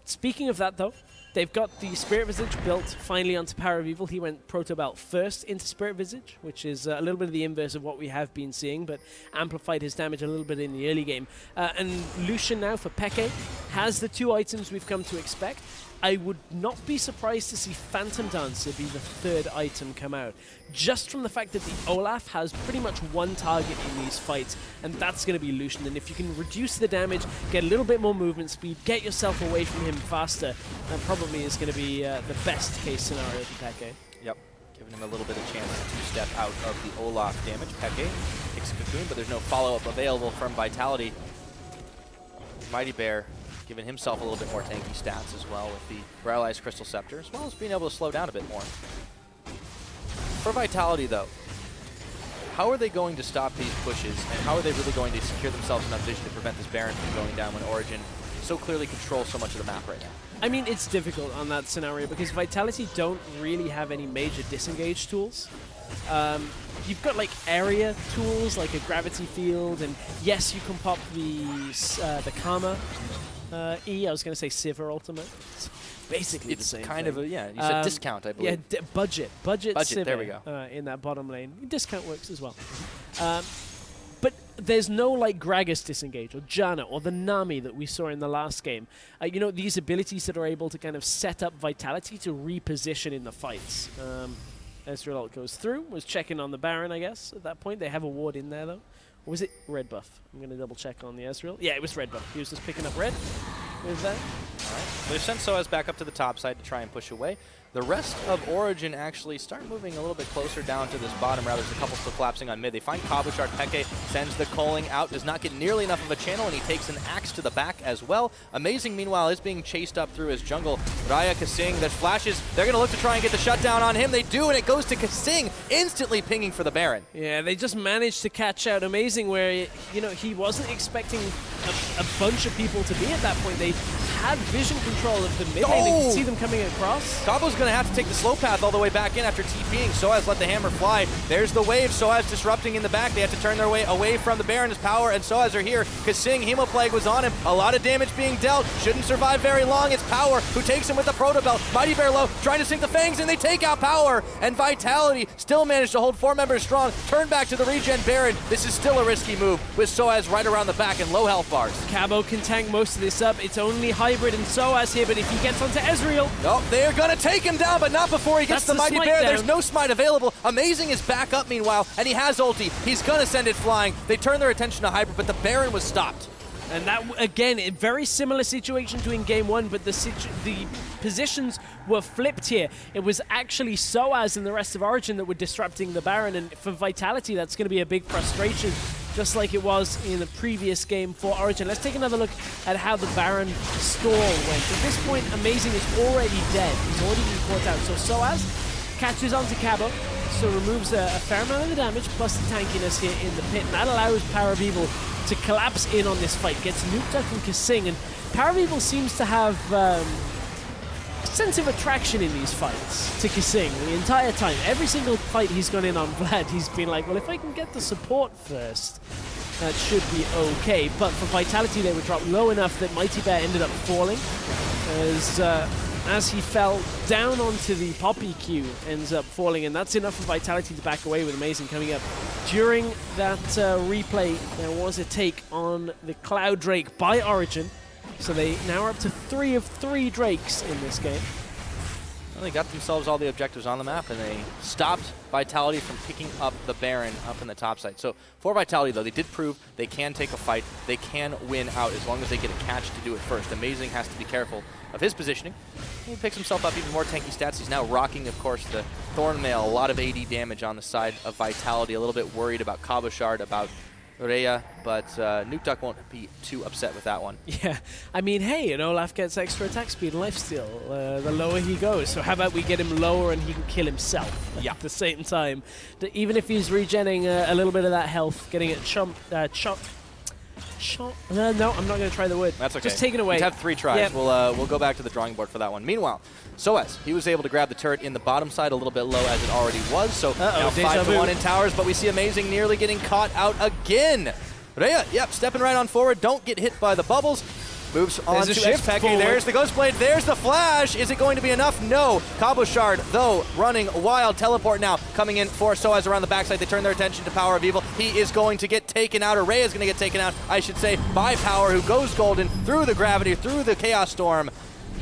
Speaking of that, though, they've got the Spirit Visage built finally onto PowerOfEvil. He went Proto Belt first into Spirit Visage, which is a little bit of the inverse of what we have been seeing, but amplified his damage a little bit in the early game. And Lucian now for Peke has the 2 items we've come to expect. I would not be surprised to see Phantom Dancer be the 3rd item come out, just from the fact that the Olaf has pretty much one target in these fights, and that's going to be Lucian. And if you can reduce the damage, get a little bit more movement speed, get yourself away from him faster, that probably is going to be the best case scenario for Peke. Yep, giving him a little bit of chance to 2-step out of the Olaf damage. Peke takes a cocoon, but there's no follow-up available from Vitality. MightyBear giving himself a little bit more tanky stats as well with the Paralyzed Crystal Scepter, as well as being able to slow down a bit more. For Vitality, though, how are they going to stop these pushes, and how are they really going to secure themselves enough vision to prevent this Baron from going down when Origen so clearly controls so much of the map right now? I mean, it's difficult on that scenario because Vitality don't really have any major disengage tools. You've got like area tools, like a gravity field, and yes, you can pop the Karma E. I was going to say Sivir ultimate. It's basically the same kind thing. of a, yeah, you said discount, I believe. Yeah, budget Sivir, there we go. In that bottom lane. Discount works as well. But there's no like Gragas disengage or Janna or the Nami that we saw in the last game. These abilities that are able to kind of set up Vitality to reposition in the fights. Ezreal goes through, was checking on the Baron, I guess, at that point. They have a ward in there, though. Or was it red buff? I'm going to double check on the Ezreal. Yeah, it was red buff. He was just picking up red with that. All right. They've sent Soaz back up to the top side to try and push away. The rest of Origen actually start moving a little bit closer down to this bottom route. There's a couple still collapsing on mid. They find Cabochard. Peke sends the calling out, does not get nearly enough of a channel, and he takes an axe to the back as well. Amazing, meanwhile, is being chased up through his jungle. Reje, KaSing, that flashes. They're going to look to try and get the shutdown on him. They do, and it goes to KaSing, instantly pinging for the Baron. Yeah, they just managed to catch out. Amazing, where, he wasn't expecting a bunch of people to be at that point. They had vision control of the mid lane. They could see them coming across. Cabo's going to have to take the slow path all the way back in after TPing. Soaz let the hammer fly. There's the wave. Soaz disrupting in the back. They have to turn their way away from the Baron as Power and Soaz are here. KaSing, Hemoplague was on him. A lot of damage being dealt. Shouldn't survive very long. It's Power who takes him with the Proto Belt. MightyBear low, trying to sink the Fangs, and they take out Power. And Vitality still managed to hold 4 members strong. Turn back to the regen Baron. This is still a risky move with Soaz right around the back and low health bars. Cabo can tank most of this up. It's only Hybrid and Soaz here, but if he gets onto Ezreal... Nope, they're going to take him down, but not before he gets the MightyBear. There's no smite available. Amazing is back up meanwhile, and he has ulti. He's going to send it flying. They turn their attention to Hybrid, but the Baron was stopped. And that, again, a very similar situation to in Game 1, but the positions were flipped here. It was actually Soaz and the rest of Origen that were disrupting the Baron, and for Vitality, that's going to be a big frustration, just like it was in the previous game for Origen. Let's take another look at how the Baron stall went. At this point, Amazing is already dead. He's already been caught out. So Soaz catches onto Cabo, so removes a fair amount of the damage, plus the tankiness here in the pit, and that allows PowerOfEvil to collapse in on this fight. Gets Nukeduck and KaSing, and PowerOfEvil seems to have a sense of attraction in these fights to KaSing the entire time. Every single fight he's gone in on Vlad, he's been like, well, if I can get the support first, that should be okay. But for Vitality, they were dropped low enough that MightyBear ended up falling, as he fell down onto the Poppy queue, ends up falling, and that's enough for Vitality to back away with Amazing coming up. During that replay, there was a take on the Cloud Drake by Origen, so they now are up to 3 of 3 Drakes in this game. Well, they got themselves all the objectives on the map, and they stopped Vitality from picking up the Baron up in the top side. So for Vitality, though, they did prove they can take a fight. They can win out as long as they get a catch to do it first. Amazing has to be careful of his positioning. He picks himself up even more tanky stats. He's now rocking, of course, the Thornmail. A lot of AD damage on the side of Vitality. A little bit worried about Cabochard, about Reje, but Nukeduck won't be too upset with that one. Yeah, I mean, hey, and Olaf gets extra attack speed and lifesteal the lower he goes. So how about we get him lower and he can kill himself at the same time? Even if he's regenerating a little bit of that health, getting it no, I'm not going to try the word. That's okay. Just take it away. We have 3 tries. Yep. We'll go back to the drawing board for that one. Meanwhile, Soaz, he was able to grab the turret in the bottom side a little bit low as it already was. So now 5-1 in towers, but we see Amazing nearly getting caught out again. Reje, yep, stepping right on forward. Don't get hit by the bubbles. Moves on to xPeke. There's the Ghost Blade. There's the flash. Is it going to be enough? No. Cabochard, though, running wild. Teleport now coming in for Soaz around the backside. They turn their attention to PowerOfEvil. He is going to get taken out, or Reje is going to get taken out, I should say, by Power, who goes golden through the gravity, through the Chaos Storm.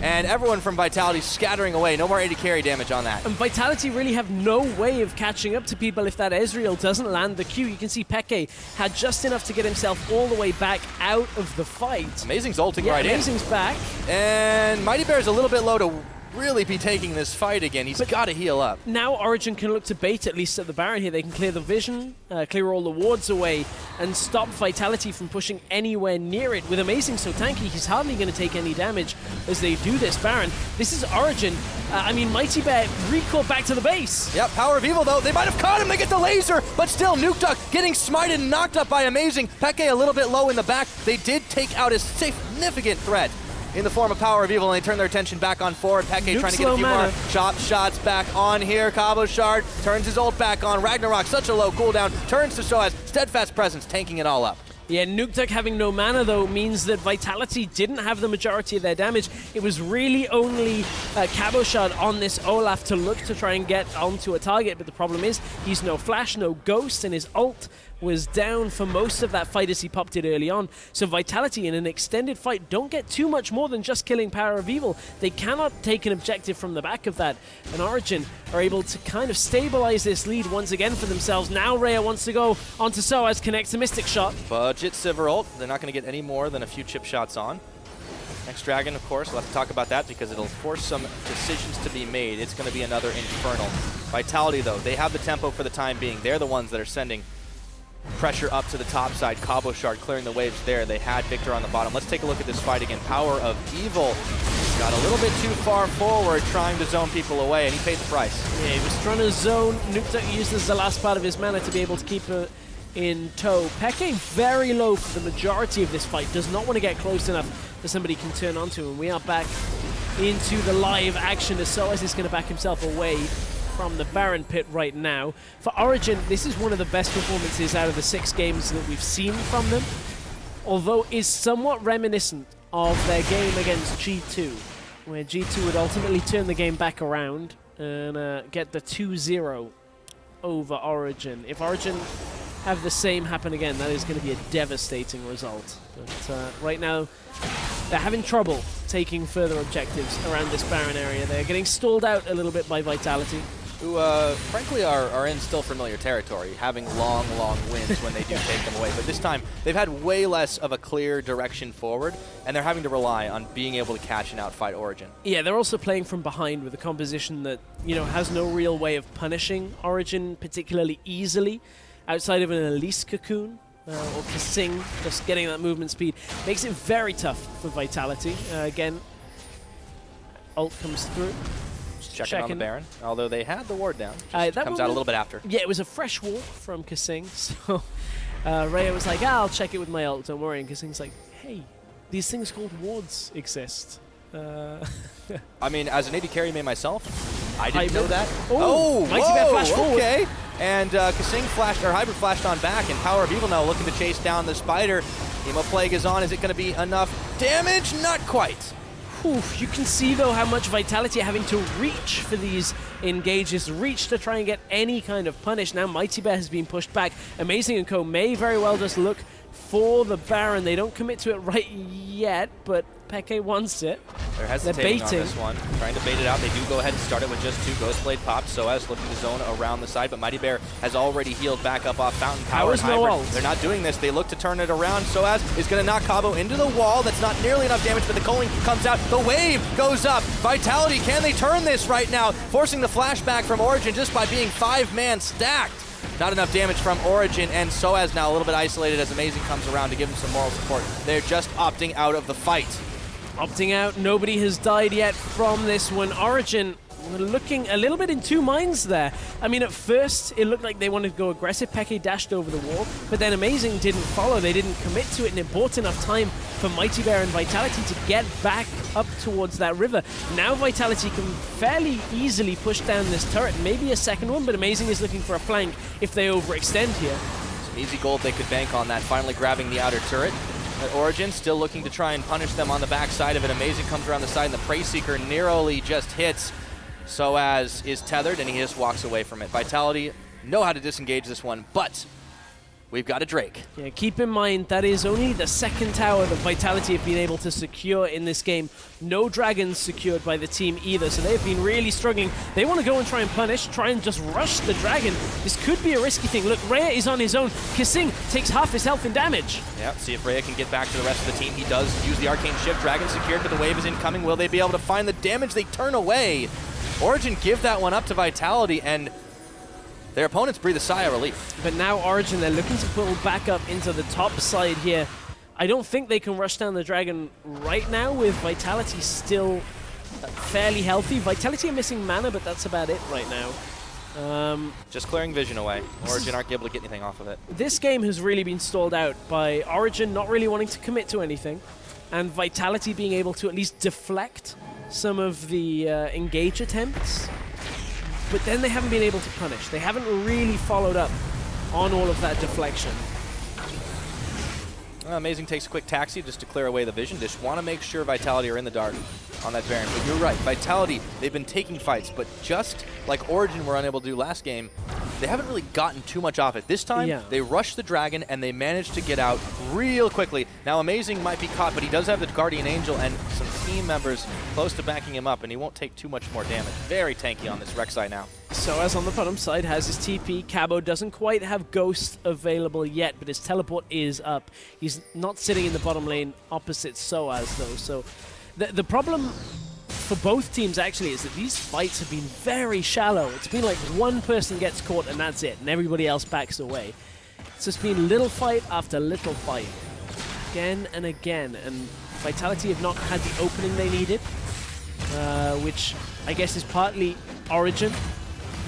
And everyone from Vitality scattering away. No more AD carry damage on that. And Vitality really have no way of catching up to people if that Ezreal doesn't land the Q. You can see Peke had just enough to get himself all the way back out of the fight. Amazing's ulting right in. Amazing's back. And MightyBear is a little bit low to really be taking this fight again. He's got to heal up. Now Origen can look to bait, at least at the Baron here. They can clear the vision, clear all the wards away, and stop Vitality from pushing anywhere near it. With Amazing so tanky, he's hardly going to take any damage as they do this Baron. This is Origen. I mean, MightyBear recall back to the base. Yep, PowerOfEvil, though. They might have caught him. They get the laser, but still, Nukeduck getting smited and knocked up by Amazing. Peke a little bit low in the back. They did take out a significant threat in the form of PowerOfEvil, and they turn their attention back on forward. Peke trying to get a few more chop shots back on here. Cabochard turns his ult back on. Ragnarok, such a low cooldown, turns to Soaz. Steadfast presence, tanking it all up. Yeah, Nukeduck having no mana, though, means that Vitality didn't have the majority of their damage. It was really only Cabochard on this Olaf to look to try and get onto a target, but the problem is he's no flash, no ghost, and his ult was down for most of that fight as he popped it early on. So Vitality in an extended fight don't get too much more than just killing PowerOfEvil. They cannot take an objective from the back of that. And Origen are able to kind of stabilize this lead once again for themselves. Now Reje wants to go onto Soaz, connects a Mystic Shot. Budget Sivir ult. They're not going to get any more than a few chip shots on. Next Dragon, of course, we'll have to talk about that because it'll force some decisions to be made. It's going to be another Infernal. Vitality, though, they have the tempo for the time being. They're the ones that are sending pressure up to the top side. Cabochard clearing the waves there. They had Viktor on the bottom. Let's take a look at this fight again. PowerOfEvil got a little bit too far forward trying to zone people away, and he paid the price. Yeah, he was trying to zone. Nukeduck uses the last part of his mana to be able to keep it in tow. Peke very low for the majority of this fight. Does not want to get close enough that somebody can turn onto him. We are back into the live action as Soaz is going to back himself away from the Baron pit right now. For Origen, this is one of the best performances out of the 6 games that we've seen from them, although is somewhat reminiscent of their game against G2, where G2 would ultimately turn the game back around and get the 2-0 over Origen. If Origen have the same happen again, that is going to be a devastating result. But right now, they're having trouble taking further objectives around this Baron area. They're getting stalled out a little bit by Vitality, who frankly are in still familiar territory, having long wins when they do take them away. But this time, they've had way less of a clear direction forward, and they're having to rely on being able to catch and outfight Origen. Yeah, they're also playing from behind with a composition that, you know, has no real way of punishing Origen particularly easily, outside of an Elise cocoon or KaSing. Just getting that movement speed makes it very tough for Vitality. Again, ult comes through. Checking on the Baron, although they had the ward down. That comes out a little bit after. Yeah, it was a fresh ward from KaSing, so Reje was like, I'll check it with my ult, don't worry. And KaSing's like, hey, these things called wards exist. I mean, as an AD carry main myself, I didn't know that. Oh, MightyBear flash forward. Okay. And KaSing flashed, or Hybrid flashed on back, and PowerOfEvil now looking to chase down the spider. Hemoplague is on. Is it going to be enough damage? Not quite. Oof, you can see, though, how much Vitality are having to reach for these engages, reach to try and get any kind of punish. Now MightyBear has been pushed back. Amazing and Co may very well just look for the Baron. They don't commit to it right yet, but Peke wants it. They're hesitating on this one, trying to bait it out. They do go ahead and start it with just 2 Ghostblade pops. Soaz looking to zone around the side, but MightyBear has already healed back up off Fountain Power and Hybrid. They're not doing this. They look to turn it around. Soaz is going to knock Cabo into the wall. That's not nearly enough damage, but the culling comes out. The wave goes up. Vitality, can they turn this right now? Forcing the flashback from Origen just by being 5-man stacked. Not enough damage from Origen, and Soaz now a little bit isolated as Amazing comes around to give him some moral support. They're just opting out of the fight. Opting out, nobody has died yet from this one. Origen looking a little bit in 2 minds there. I mean, at first, it looked like they wanted to go aggressive. Peke dashed over the wall, but then Amazing didn't follow. They didn't commit to it, and it bought enough time for MightyBear and Vitality to get back up towards that river. Now Vitality can fairly easily push down this turret, maybe a second one, but Amazing is looking for a flank if they overextend here. Some easy gold they could bank on that, finally grabbing the outer turret. But Origen still looking to try and punish them on the backside of it. Amazing comes around the side, and the Prey Seeker narrowly just hits. Soaz is tethered, and he just walks away from it. Vitality know how to disengage this one, but we've got a Drake. Yeah, keep in mind that is only the 2nd tower that Vitality have been able to secure in this game. No dragons secured by the team either, so they've been really struggling. They want to go and try and punish, try and just rush the dragon. This could be a risky thing. Look, Reje is on his own. KaSing takes half his health in damage. Yeah, see if Reje can get back to the rest of the team. He does use the Arcane Shift. Dragon secured, but the wave is incoming. Will they be able to find the damage? They turn away. Origen give that one up to Vitality, and their opponents breathe a sigh of relief. But now Origen, they're looking to pull back up into the top side here. I don't think they can rush down the dragon right now with Vitality still fairly healthy. Vitality are missing mana, but that's about it right now. Just clearing vision away. Origen aren't able to get anything off of it. This game has really been stalled out by Origen not really wanting to commit to anything, and Vitality being able to at least deflect some of the engage attempts. But then they haven't been able to punish. They haven't really followed up on all of that deflection. Amazing takes a quick taxi just to clear away the vision. Just want to make sure Vitality are in the dark on that Baron. But you're right, Vitality, they've been taking fights, but just like Origen were unable to do last game, they haven't really gotten too much off it. This time, they rushed the dragon, and they managed to get out real quickly. Now, Amazing might be caught, but he does have the Guardian Angel and some team members close to backing him up, and he won't take too much more damage. Very tanky on this Rek'Sai now. Soaz on the bottom side has his TP. Cabo doesn't quite have Ghost available yet, but his teleport is up. He's not sitting in the bottom lane opposite Soaz, though. So the problem for both teams, actually, is that these fights have been very shallow. It's been like one person gets caught and that's it, and everybody else backs away. It's just been little fight after little fight, again and again, and Vitality have not had the opening they needed, which I guess is partly Origen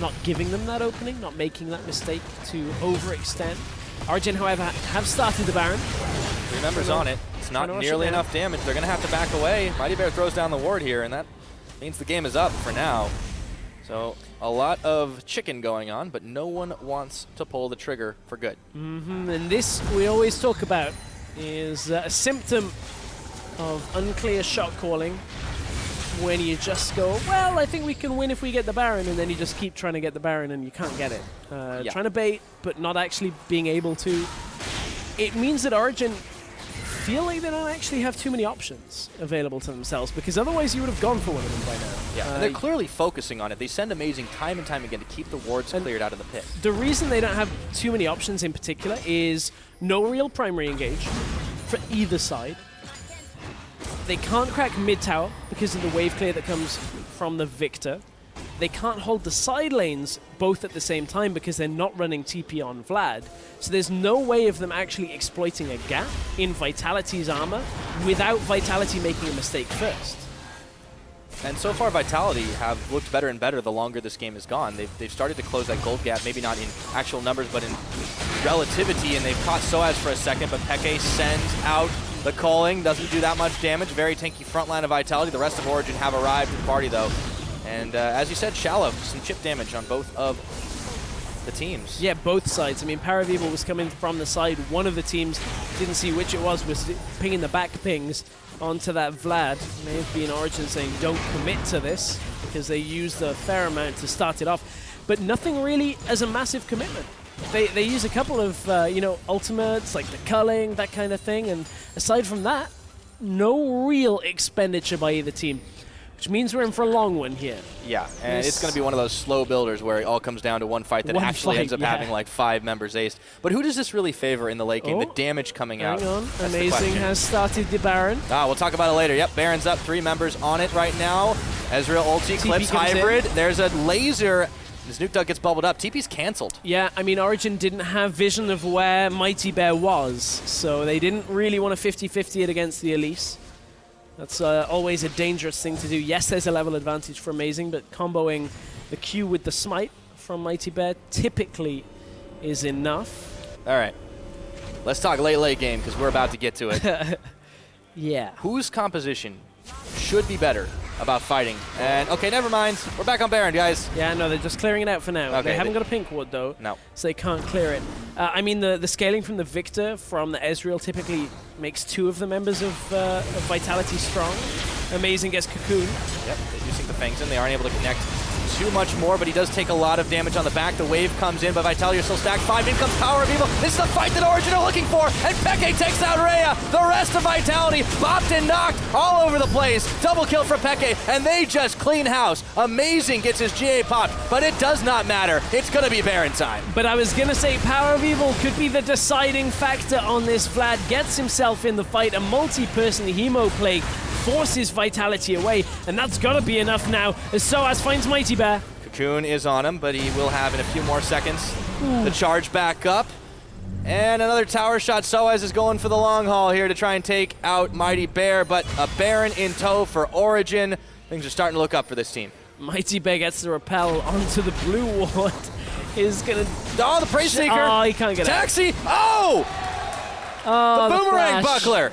not giving them that opening, not making that mistake to overextend. Origen, however, have started the Baron. 3 members on it. It's not nearly enough damage. They're going to have to back away. MightyBear throws down the ward here, and that means the game is up for now. So a lot of chicken going on, but no one wants to pull the trigger for good. And this, we always talk about, is a symptom of unclear shot calling, when you just go, well, I think we can win if we get the Baron, and then you just keep trying to get the Baron and you can't get it. Trying to bait, but not actually being able to. It means that Origen feel like they don't actually have too many options available to themselves, because otherwise you would have gone for one of them by now. Yeah, and they're clearly focusing on it. They send amazing time and time again to keep the wards cleared out of the pit. The reason they don't have too many options in particular is no real primary engage for either side. They can't crack mid tower because of the wave clear that comes from the Viktor. They can't hold the side lanes both at the same time because they're not running TP on Vlad. So there's no way of them actually exploiting a gap in Vitality's armor without Vitality making a mistake first. And so far, Vitality have looked better and better the longer this game has gone. They've started to close that gold gap, maybe not in actual numbers, but in relativity, and they've caught Soaz for a second, but Peke sends out the calling, doesn't do that much damage. Very tanky front line of Vitality. The rest of Origen have arrived to the party, though. And as you said, shallow, some chip damage on both of the teams. Yeah, both sides. I mean, PowerOfEvil was coming from the side. One of the teams, didn't see which it was pinging the back pings onto that Vlad. May have been Origen saying, don't commit to this, because they used a fair amount to start it off. But nothing really as a massive commitment. They use a couple of, ultimates, like the culling, that kind of thing. And aside from that, no real expenditure by either team. Which means we're in for a long one here. Yeah, and it's going to be one of those slow builders where it all comes down to one fight that ends up having like 5 members aced. But who does this really favor in the late game? The damage coming out. Hang on, Amazing has started the Baron. We'll talk about it later. Yep, Baron's up, 3 members on it right now. Ezreal ulti, clips hybrid. There's a laser. This Nukeduck gets bubbled up. TP's canceled. Yeah, I mean, Origen didn't have vision of where MightyBear was, so they didn't really want to 50-50 it against the Elise. That's always a dangerous thing to do. Yes, there's a level advantage for Amazing, but comboing the Q with the smite from MightyBear typically is enough. All right. Let's talk late game, because we're about to get to it. Yeah. Whose composition should be better about fighting? And, okay, never mind. We're back on Baron, guys. Yeah, no, they're just clearing it out for now. Okay, they haven't got a pink ward, though. No. So they can't clear it. I mean, the scaling from the Viktor from the Ezreal typically makes 2 of the members of Vitality strong. Amazing gets Cocoon. Yep, they do sink the fangs in. They aren't able to connect too much more, but he does take a lot of damage on the back. The wave comes in, but Vitality are still stacked. 5 in comes PowerOfEvil. This is the fight that Origen are looking for, and Peke takes out Reje. The rest of Vitality bopped and knocked all over the place. Double kill for Peke, and they just clean house. Amazing gets his GA popped, but it does not matter. It's going to be Baron time. But I was going to say PowerOfEvil could be the deciding factor on this. Vlad gets himself in the fight. A multi-person Hemo Plague forces Vitality away, and that's got to be enough now as Soaz finds MightyBear. Cocoon is on him, but he will have in a few more seconds the charge back up. And another tower shot. Soaz is going for the long haul here to try and take out MightyBear, but a Baron in tow for Origen. Things are starting to look up for this team. MightyBear gets the repel onto the blue ward. Is going to... Oh, the Praise Seeker! Oh, he can't get Taxi! out. Oh! The boomerang buckler!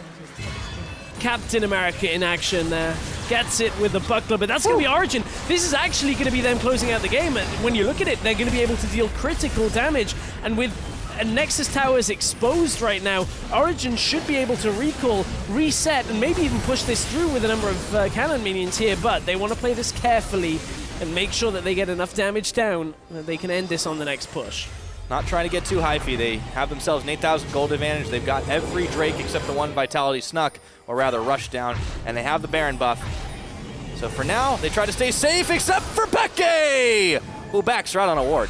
Captain America in action there. Gets it with the buckler, but that's going to be Origen. This is actually going to be them closing out the game. And when you look at it, they're going to be able to deal critical damage. And with Nexus Towers exposed right now, Origen should be able to recall, reset, and maybe even push this through with a number of cannon minions here. But they want to play this carefully and make sure that they get enough damage down that they can end this on the next push. Not trying to get too hyphy. They have themselves an 8,000 gold advantage. They've got every Drake except the one Vitality snuck, or rather rushed down, and they have the Baron buff. So for now, they try to stay safe, except for Peke, who backs right on a ward.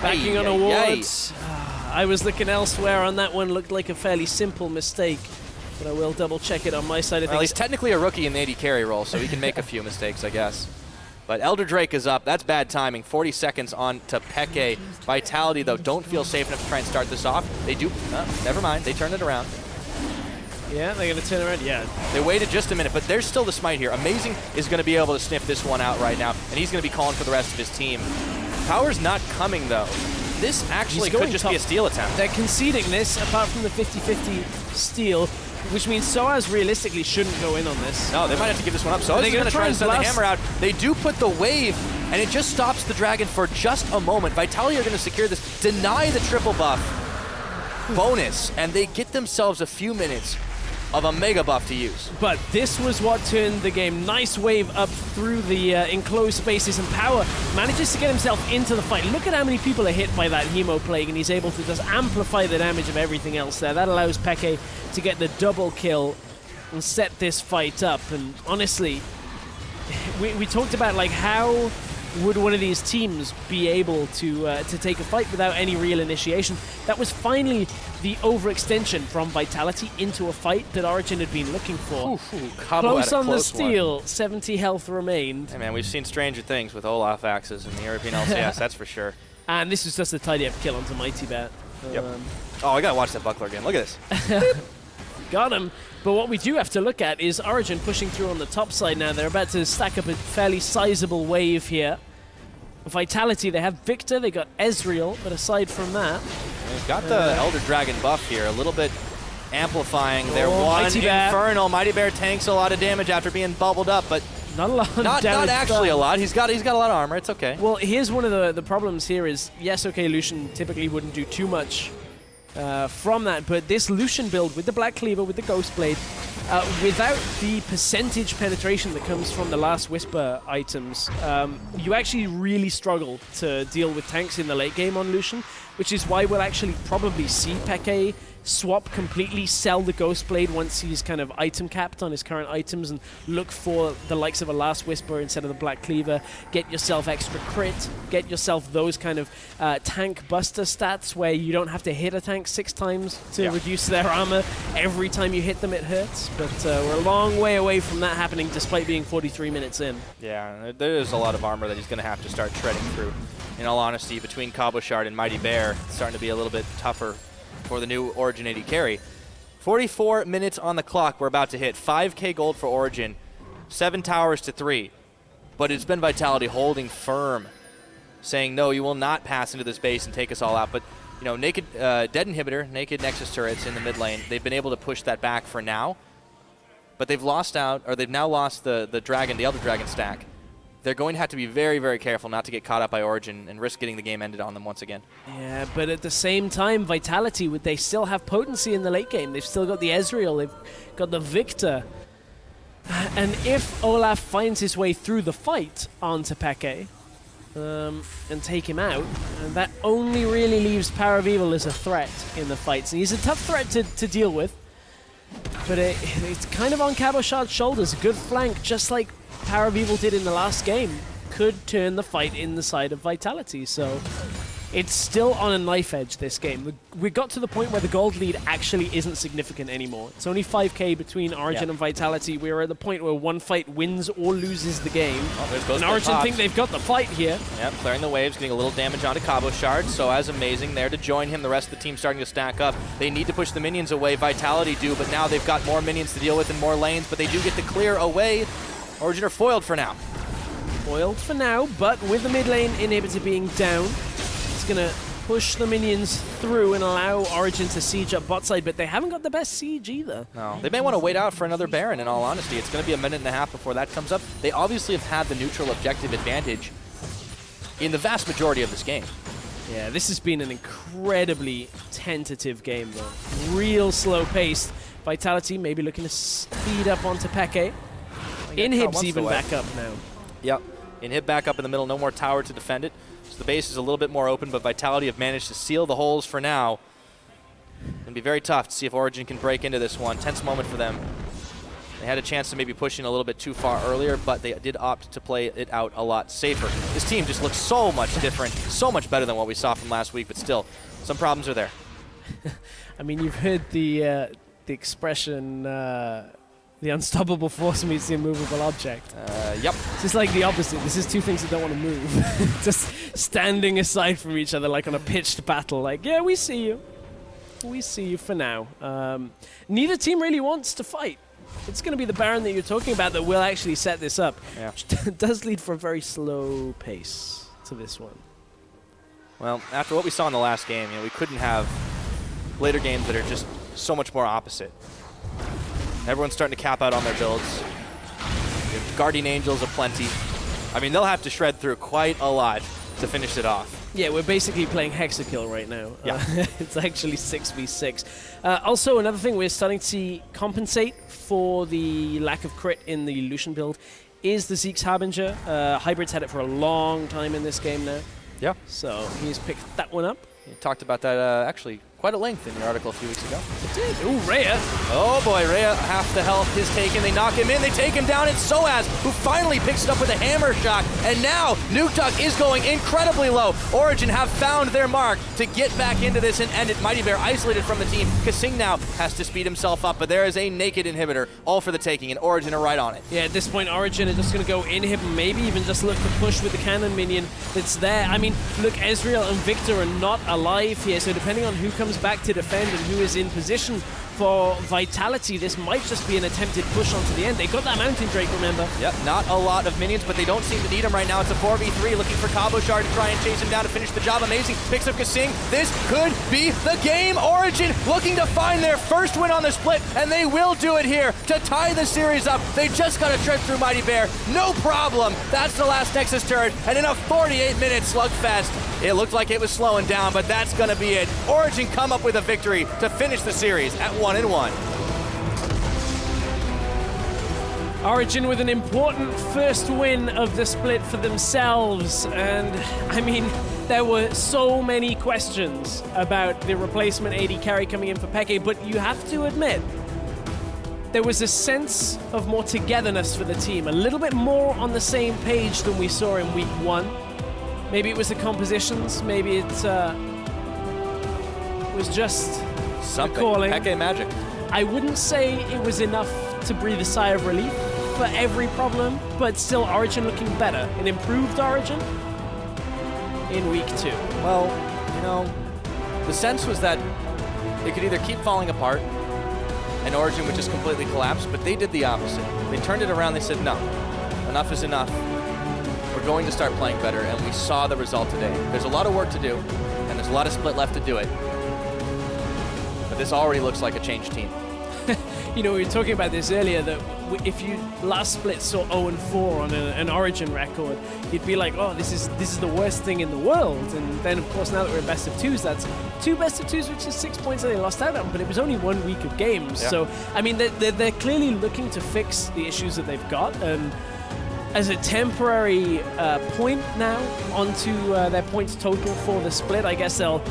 Backing on a ward. I was looking elsewhere on that one. Looked like a fairly simple mistake, but I will double check it on my side of things. Well, he's technically a rookie in the AD carry role, so he can make a few mistakes, I guess. But Elder Drake is up. That's bad timing. 40 seconds on to Peke. Vitality, though, don't feel safe enough to try and start this off. They do. Never mind. They turn it around. Yeah, they're going to turn around. Yeah. They waited just a minute, but there's still the smite here. Amazing is going to be able to sniff this one out right now, and he's going to be calling for the rest of his team. Power's not coming, though. This actually could just be a steal attempt. They're conceding this, apart from the 50-50 steal, which means Soaz realistically shouldn't go in on this. No, they might have to give this one up. Soaz is going to try and send the hammer out. They do put the wave, and it just stops the dragon for just a moment. Vitality are going to secure this, deny the triple buff bonus, and they get themselves a few minutes of a mega buff to use. But this was what turned the game. Nice wave up through the enclosed spaces, and Power manages to get himself into the fight. Look at how many people are hit by that Hemo Plague, and he's able to just amplify the damage of everything else there. That allows Peke to get the double kill and set this fight up. And honestly, we talked about like how would one of these teams be able to take a fight without any real initiation. That was finally the overextension from Vitality into a fight that Origen had been looking for. Close on the steal, 70 health remained. Hey man, we've seen stranger things with Olaf axes in the European LCS, that's for sure. And this was just a tidy up kill onto MightyBear. Yep. Oh, I gotta watch that buckler again. Look at this. Got him. But what we do have to look at is Origen pushing through on the top side now. They're about to stack up a fairly sizable wave here. Vitality, they have Viktor, they got Ezreal, but aside from that... They've got the Elder Dragon buff here, a little bit amplifying their one MightyBear. Infernal. MightyBear tanks a lot of damage after being bubbled up, but not a lot of not actually a lot. He's got a lot of armor, it's okay. Well, here's one of the problems here is, yes, okay, Lucian typically wouldn't do too much from that, but this Lucian build with the Black Cleaver, with the Ghost Blade, without the percentage penetration that comes from the Last Whisper items, you actually really struggle to deal with tanks in the late game on Lucian, which is why we'll actually probably see Peke swap completely, sell the Ghost Blade once he's kind of item capped on his current items, and look for the likes of a Last Whisper instead of the Black Cleaver. Get yourself extra crit, get yourself those kind of tank buster stats where you don't have to hit a tank 6 times to reduce their armor. Every time you hit them it hurts, but we're a long way away from that happening despite being 43 minutes in. Yeah, there is a lot of armor that he's going to have to start treading through. In all honesty, between Cabochard and MightyBear, it's starting to be a little bit tougher for the new Origen AD carry. 44 minutes on the clock. We're about to hit 5k gold for Origen, 7 towers to 3. But it's been Vitality holding firm, saying, no, you will not pass into this base and take us all out. But, you know, Naked Dead Inhibitor, Naked Nexus turrets in the mid lane, they've been able to push that back for now. But they've lost out, or they've now lost the Dragon, the Elder Dragon stack. They're going to have to be very, very careful not to get caught up by Origen and risk getting the game ended on them once again. Yeah, but at the same time, Vitality, they still have potency in the late game. They've still got the Ezreal, they've got the Viktor. And if Olaf finds his way through the fight onto Peke and take him out, and that only really leaves PowerOfEvil as a threat in the fights. And he's a tough threat to deal with, but it's kind of on Cabochard's shoulders. A good flank, just like PowerOfEvil did in the last game, could turn the fight in the side of Vitality. So it's still on a knife edge, this game. We got to the point where the gold lead actually isn't significant anymore. It's only 5k between Origen and Vitality. We're at the point where one fight wins or loses the game. And Origen think they've got the fight here. Yep, clearing the waves, getting a little damage onto Cabochard. Soaz amazing there to join him. The rest of the team starting to stack up. They need to push the minions away. Vitality do, but now they've got more minions to deal with and more lanes, but they do get to clear away. Origen are foiled for now. Foiled for now, but with the mid lane inhibitor being down, it's going to push the minions through and allow Origen to siege up bot side, but they haven't got the best siege either. No, they may want to wait out for another Baron, in all honesty. It's going to be a minute and a half before that comes up. They obviously have had the neutral objective advantage in the vast majority of this game. Yeah, this has been an incredibly tentative game, though. Real slow-paced. Vitality maybe looking to speed up onto Peke. Inhib's even back up now. Yep. Inhib back up in the middle. No more tower to defend it. So the base is a little bit more open, but Vitality have managed to seal the holes for now. It'll be very tough to see if Origen can break into this one. Tense moment for them. They had a chance to maybe push in a little bit too far earlier, but they did opt to play it out a lot safer. This team just looks so much different, so much better than what we saw from last week, but still, some problems are there. I mean, you've heard the expression, the unstoppable force meets the immovable object. Yep. This is like the opposite. This is two things that don't want to move. Just standing aside from each other like on a pitched battle. Like, yeah, we see you. We see you for now. Neither team really wants to fight. It's going to be the Baron that you're talking about that will actually set this up. Yeah. Which does lead for a very slow pace to this one. Well, after what we saw in the last game, we couldn't have later games that are just so much more opposite. Everyone's starting to cap out on their builds. Guardian Angels aplenty. I mean, they'll have to shred through quite a lot to finish it off. Yeah, we're basically playing Hexakill right now. Yeah. It's actually 6v6. Also, another thing we're starting to see compensate for the lack of crit in the Lucian build is the Zeke's Harbinger. Hybrid's had it for a long time in this game now. Yeah. So he's picked that one up. You talked about that actually quite at length in your article a few weeks ago. It did. Ooh, Reje. Oh boy, Reje, half the health is taken. They knock him in, they take him down. It's Soaz who finally picks it up with a hammer shot. And now Nukeduck is going incredibly low. Origen have found their mark to get back into this and end it. MightyBear isolated from the team. KaSing now has to speed himself up, but there is a naked inhibitor all for the taking, and Origen are right on it. Yeah, at this point, Origen are just going to go inhib, maybe even just look to push with the cannon minion that's there. I mean, look, Ezreal and Viktor are not alive here, so depending on who comes back to defend and who is in position for Vitality, this might just be an attempted push onto the end. They got that Mountain Drake, remember? Yep, not a lot of minions, but they don't seem to need him right now. It's a 4v3, looking for Cabochard to try and chase him down to finish the job. Amazing, picks up KaSing. This could be the game. Origen looking to find their first win on the split, and they will do it here to tie the series up. They just got to trip through MightyBear. No problem. That's the last Nexus turret, and in a 48-minute slugfest, it looked like it was slowing down, but that's going to be it. Origen come up with a victory to finish the series at 1-1. Origen with an important first win of the split for themselves, and I mean, there were so many questions about the replacement AD carry coming in for Peke, but you have to admit, there was a sense of more togetherness for the team, a little bit more on the same page than we saw in week 1. Maybe it was the compositions, maybe it was just something. Calling. Peke magic. I wouldn't say it was enough to breathe a sigh of relief for every problem, but still Origen looking better. An improved Origen in week 2. Well, you know, the sense was that it could either keep falling apart and Origen would just completely collapse, but they did the opposite. They turned it around, they said, no, enough is enough. We're going to start playing better, and we saw the result today. There's a lot of work to do, and there's a lot of split left to do it. But this already looks like a changed team. You know, we were talking about this earlier, that if you last split saw 0-4 on an Origen record, you'd be like, oh, this is the worst thing in the world. And then, of course, now that we're in best of 2s, that's 2 best of 2s, which is 6 points that they lost out on, but it was only 1 week of games. Yeah. So, I mean, they're clearly looking to fix the issues that they've got, and as a temporary point now onto their points total for the split, I guess they'll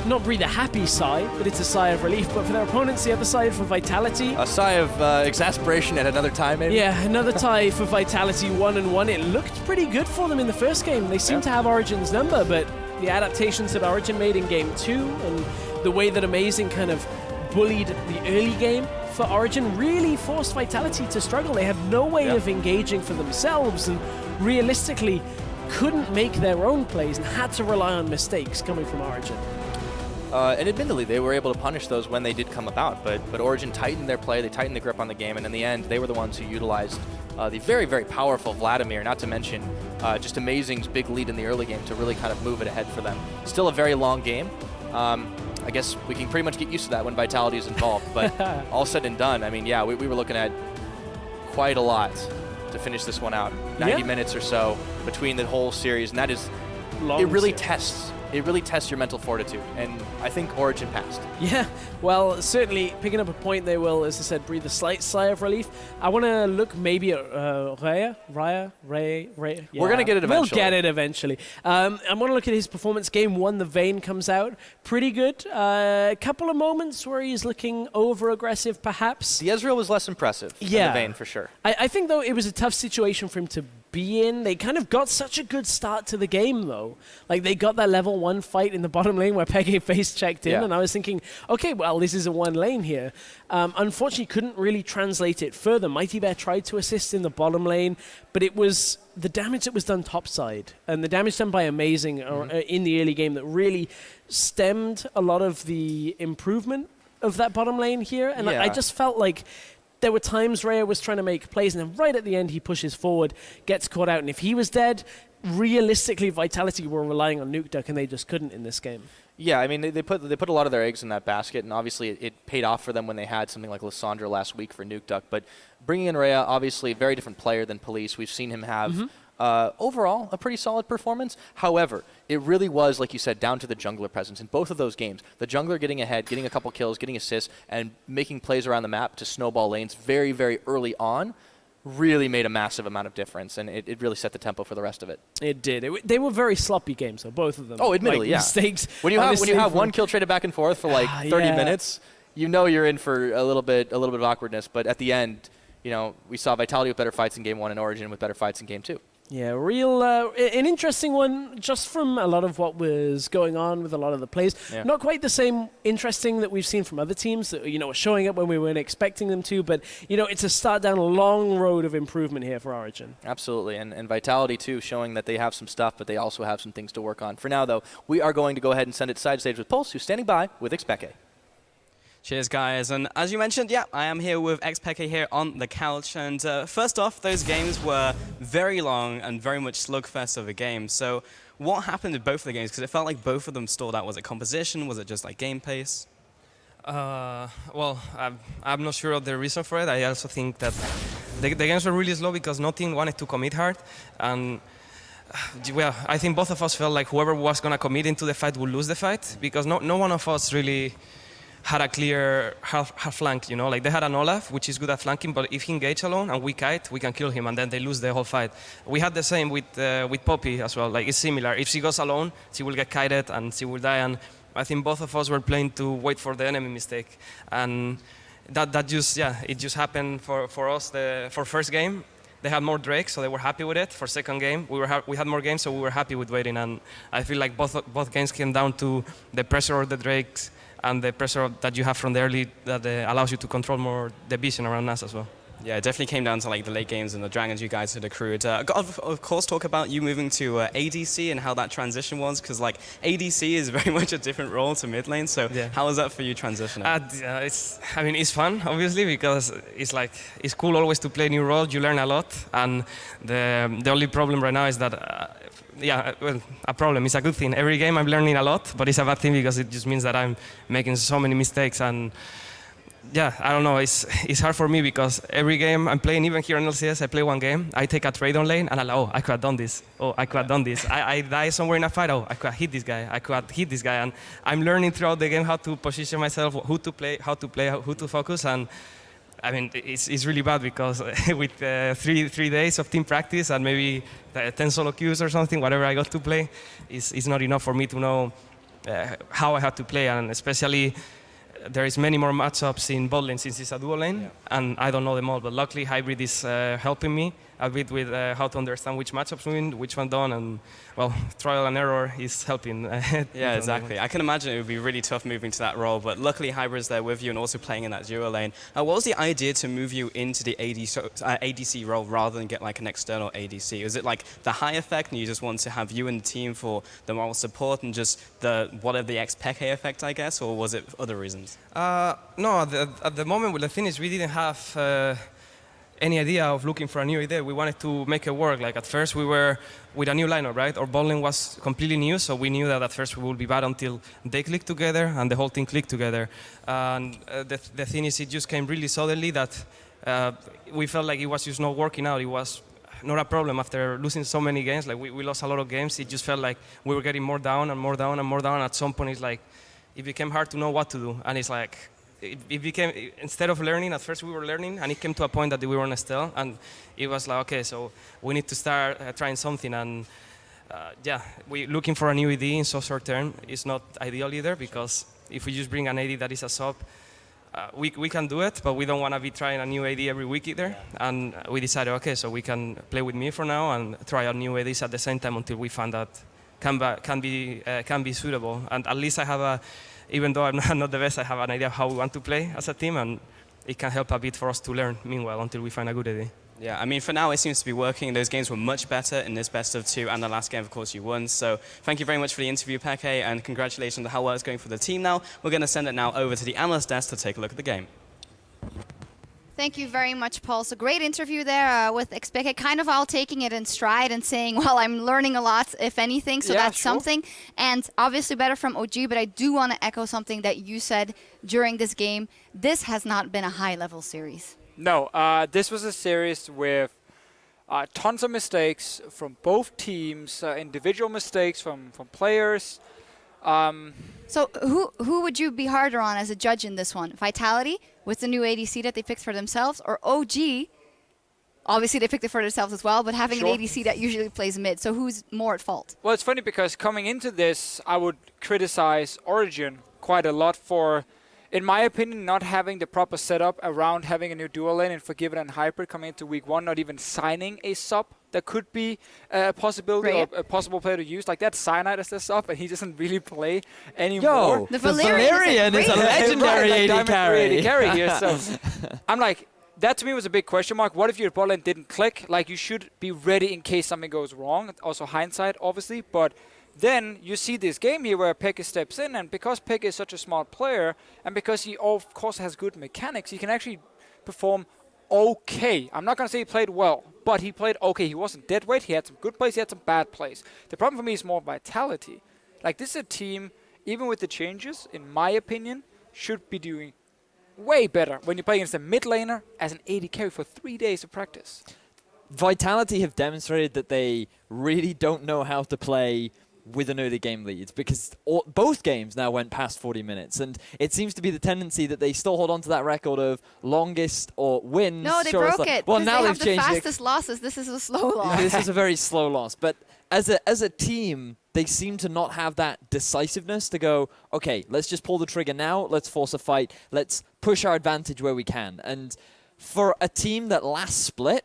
not breathe a happy sigh, but it's a sigh of relief. But for their opponents, the other side for Vitality, A sigh of exasperation at another time, maybe? yeah, another tie for Vitality, 1-1. It looked pretty good for them in the first game. They seemed to have Origen's number, but the adaptations that Origen made in game 2 and the way that Amazing kind of bullied the early game for Origen really forced Vitality to struggle. They had no way of engaging for themselves, and realistically couldn't make their own plays and had to rely on mistakes coming from Origen. And admittedly, they were able to punish those when they did come about, but Origen tightened their play, they tightened the grip on the game, and in the end, they were the ones who utilized the very, very powerful Vladimir, not to mention just Amazing's big lead in the early game to really kind of move it ahead for them. Still a very long game. I guess we can pretty much get used to that when Vitality is involved, but all said and done, I mean, yeah, we were looking at quite a lot to finish this one out. 90 minutes or so between the whole series, and that is, Long it really series. tests your mental fortitude, and I think Origen passed. Yeah, well, certainly picking up a point, they will, as I said, breathe a slight sigh of relief. I want to look maybe at Reje. Yeah. We're going to get it eventually. We'll get it eventually. I want to look at his performance. Game 1, the Vayne comes out. Pretty good. A couple of moments where he's looking over-aggressive, perhaps. The Ezreal was less impressive than the Vayne, for sure. I think, though, it was a tough situation for him to be in. They kind of got such a good start to the game, though. Like, they got that level 1 fight in the bottom lane where Peke face checked in, and I was thinking, okay, well, this is a 1 lane here. Unfortunately, couldn't really translate it further. MightyBear tried to assist in the bottom lane, but it was the damage that was done topside and the damage done by Amazing in the early game that really stemmed a lot of the improvement of that bottom lane here. And I just felt like there were times Reje was trying to make plays, and then right at the end he pushes forward, gets caught out, and if he was dead, realistically Vitality were relying on Nukeduck, and they just couldn't in this game. Yeah, I mean, they put a lot of their eggs in that basket, and obviously it paid off for them when they had something like Lissandra last week for Nukeduck. But bringing in Reje, obviously a very different player than Police. We've seen him have overall, a pretty solid performance. However, it really was, like you said, down to the jungler presence in both of those games. The jungler getting ahead, getting a couple kills, getting assists, and making plays around the map to snowball lanes very, very early on really made a massive amount of difference, and it really set the tempo for the rest of it. It did. They were very sloppy games, though, both of them. Oh, admittedly, like, yeah. Mistakes. When you have one kill traded back and forth for like 30 minutes, you know you're in for a little bit of awkwardness. But at the end, we saw Vitality with better fights in Game 1 and Origen with better fights in Game 2. Yeah, an interesting one just from a lot of what was going on with a lot of the plays. Yeah. Not quite the same interesting that we've seen from other teams that, are showing up when we weren't expecting them to, but, it's a start down a long road of improvement here for Origen. Absolutely, and Vitality, too, showing that they have some stuff, but they also have some things to work on. For now, though, we are going to go ahead and send it side stage with Pulse, who's standing by with xPeke. Cheers, guys. And as you mentioned, I am here with xPeke here on the couch. And first off, those games were very long and very much slugfest of a game. So what happened in both of the games? Because it felt like both of them stalled out. Was it composition? Was it just like game pace? Well, I'm not sure of the reason for it. I also think that the games were really slow because no team wanted to commit hard. And well, I think both of us felt like whoever was going to commit into the fight would lose the fight because no one of us really had a clear half flank, like they had an Olaf, which is good at flanking, but if he engage alone and we kite, we can kill him, and then they lose the whole fight. We had the same with Poppy as well, like it's similar. If she goes alone, she will get kited and she will die, and I think both of us were playing to wait for the enemy mistake, and that just happened for us for first game. They had more Drake, so they were happy with it. For second game, we had more games, so we were happy with waiting, and I feel like both games came down to the pressure of the Drakes and the pressure that you have from the early that allows you to control more the vision around us as well. Yeah, it definitely came down to like the late games and the dragons you guys had accrued. Of course, talk about you moving to ADC and how that transition was, because like ADC is very much a different role to mid lane. So how was that for you transitioning? It's fun, obviously, because it's cool always to play new roles. You learn a lot, and the only problem right now is that. A problem. It's a good thing. Every game I'm learning a lot, but it's a bad thing because it just means that I'm making so many mistakes. And I don't know. It's hard for me because every game I'm playing, even here in LCS, I play one game, I take a trade on lane, and I'm like, I could have done this. I could have done this. I die somewhere in a fight. I could have hit this guy. I could have hit this guy. And I'm learning throughout the game how to position myself, who to play, who to focus. And I mean, it's really bad because with 3 days of team practice and maybe 10 solo queues or something, whatever I got to play, is not enough for me to know how I have to play. And especially, there is many more matchups in bot lane since it's a duo lane, and I don't know them all. But luckily, Hybrid is helping me a bit with how to understand which matchups win, which one don't, and well, trial and error is helping. Yeah, exactly. I can imagine it would be really tough moving to that role, but luckily Hybrid's there with you and also playing in that duo lane. What was the idea to move you into the ADC role rather than get like an external ADC? Was it like the high effect and you just want to have you in the team for the moral support and just the xPeke effect, I guess, or was it other reasons? No, at the moment with the thing is we didn't have any idea of looking for a new idea. We wanted to make it work. Like at first we were with a new lineup, right? Our bot lane was completely new, so we knew that at first we would be bad until they clicked together and the whole team clicked together. And the thing is, it just came really suddenly that we felt like it was just not working out. It was not a problem after losing so many games. Like we lost a lot of games. It just felt like we were getting more down and more down and more down. At some point, it's like it became hard to know what to do, and it's like. It became, instead of learning, at first we were learning, and it came to a point that we were on Estelle, and it was like, okay, so we need to start trying something, and we looking for a new AD in so short term is not ideal either, because if we just bring an AD that is a sub, we can do it, but we don't want to be trying a new AD every week either, and we decided, okay, so we can play with me for now and try out new ADs at the same time until we find that can be suitable, and at least I have even though I'm not the best, I have an idea of how we want to play as a team, and it can help a bit for us to learn, meanwhile, until we find a good idea. Yeah, I mean, for now, it seems to be working. Those games were much better in this best of 2, and the last game, of course, you won. So thank you very much for the interview, Peke, and congratulations on how well it's going for the team now. We're going to send it now over to the analyst desk to take a look at the game. Thank you very much, Paul. So great interview there with xPeke, kind of all taking it in stride and saying, well, I'm learning a lot, if anything, so that's something. And obviously better from OG, but I do want to echo something that you said during this game. This has not been a high-level series. No, this was a series with Tons of mistakes from both teams, individual mistakes from players. So who would you be harder on as a judge in this one? Vitality with the new ADC that they picked for themselves, or OG? Obviously, they picked it for themselves as well, but having an ADC that usually plays mid. So who's more at fault? Well, it's funny because coming into this, I would criticize Origen quite a lot for, in my opinion, not having the proper setup around having a new dual lane and Forgiven and Hybrid coming into week 1, not even signing a sub that could be a possibility or a possible player to use. Like that Cyanide as the sub, and he doesn't really play anymore. Yo, the Valerian is a legendary AD carry here. So I'm like, that to me was a big question mark. What if your bot lane didn't click? Like, you should be ready in case something goes wrong. Also hindsight, obviously. But then you see this game here where PeKe steps in, and because PeKe is such a smart player, and because he, of course, has good mechanics, he can actually perform okay. I'm not going to say he played well, but he played okay. He wasn't dead weight. He had some good plays. He had some bad plays. The problem for me is more Vitality. Like, this is a team, even with the changes, in my opinion, should be doing way better when you play against a mid laner as an AD carry for 3 days of practice. Vitality have demonstrated that they really don't know how to play with an early game lead, because both games now went past 40 minutes, and it seems to be the tendency that they still hold on to that record of longest or wins. No, they broke it. Well, now they they've have changed the fastest losses. This is a slow loss. This is a very slow loss, but as a team, they seem to not have that decisiveness to go, okay, let's just pull the trigger now, let's force a fight, let's push our advantage where we can. And for a team that last split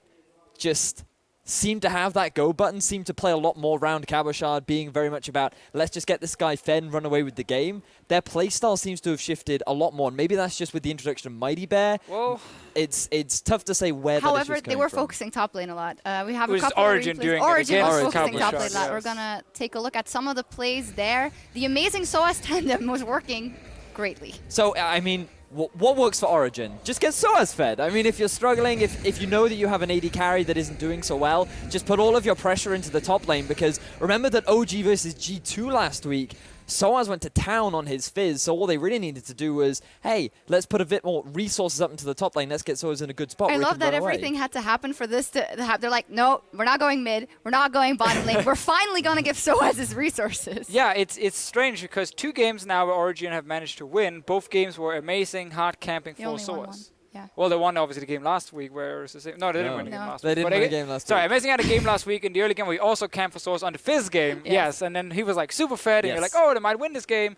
just seemed to have that go button, seemed to play a lot more around Cabochard, being very much about, let's just get this guy fed and run away with the game. Their playstyle seems to have shifted a lot more, and maybe that's just with the introduction of MightyBear. Well, it's tough to say where that however, is they were from. focusing top lane a lot. We have a was couple Origen of doing replays. it Origen against was focusing top Cabochard, lane a lot. yes. We're going to take a look at some of the plays there. The amazing Soaz tandem was working greatly. So, I mean, what works for Origen? Just get Soaz fed. I mean, if you're struggling, if you know that you have an AD carry that isn't doing so well, just put all of your pressure into the top lane, because remember that OG versus G2 last week, Soaz went to town on his Fizz, so all they really needed to do was, hey, let's put a bit more resources up into the top lane, let's get Soaz in a good spot. I love that everything had to happen for this to happen. They're like, no, we're not going mid, we're not going bottom lane, we're finally going to give Soaz his resources. Yeah, it's strange because 2 games now where Origen have managed to win. Both games were amazing, hard camping for Soaz. Yeah. Well, they won obviously the game last week, where it was the same. No, they didn't win the game last They week. didn't win the game last week. Sorry, Amazing had a game last week. In the early game, we also camped for Soaz on the Fizz game. Yes, and then he was like super fed, and you're like, oh, they might win this game.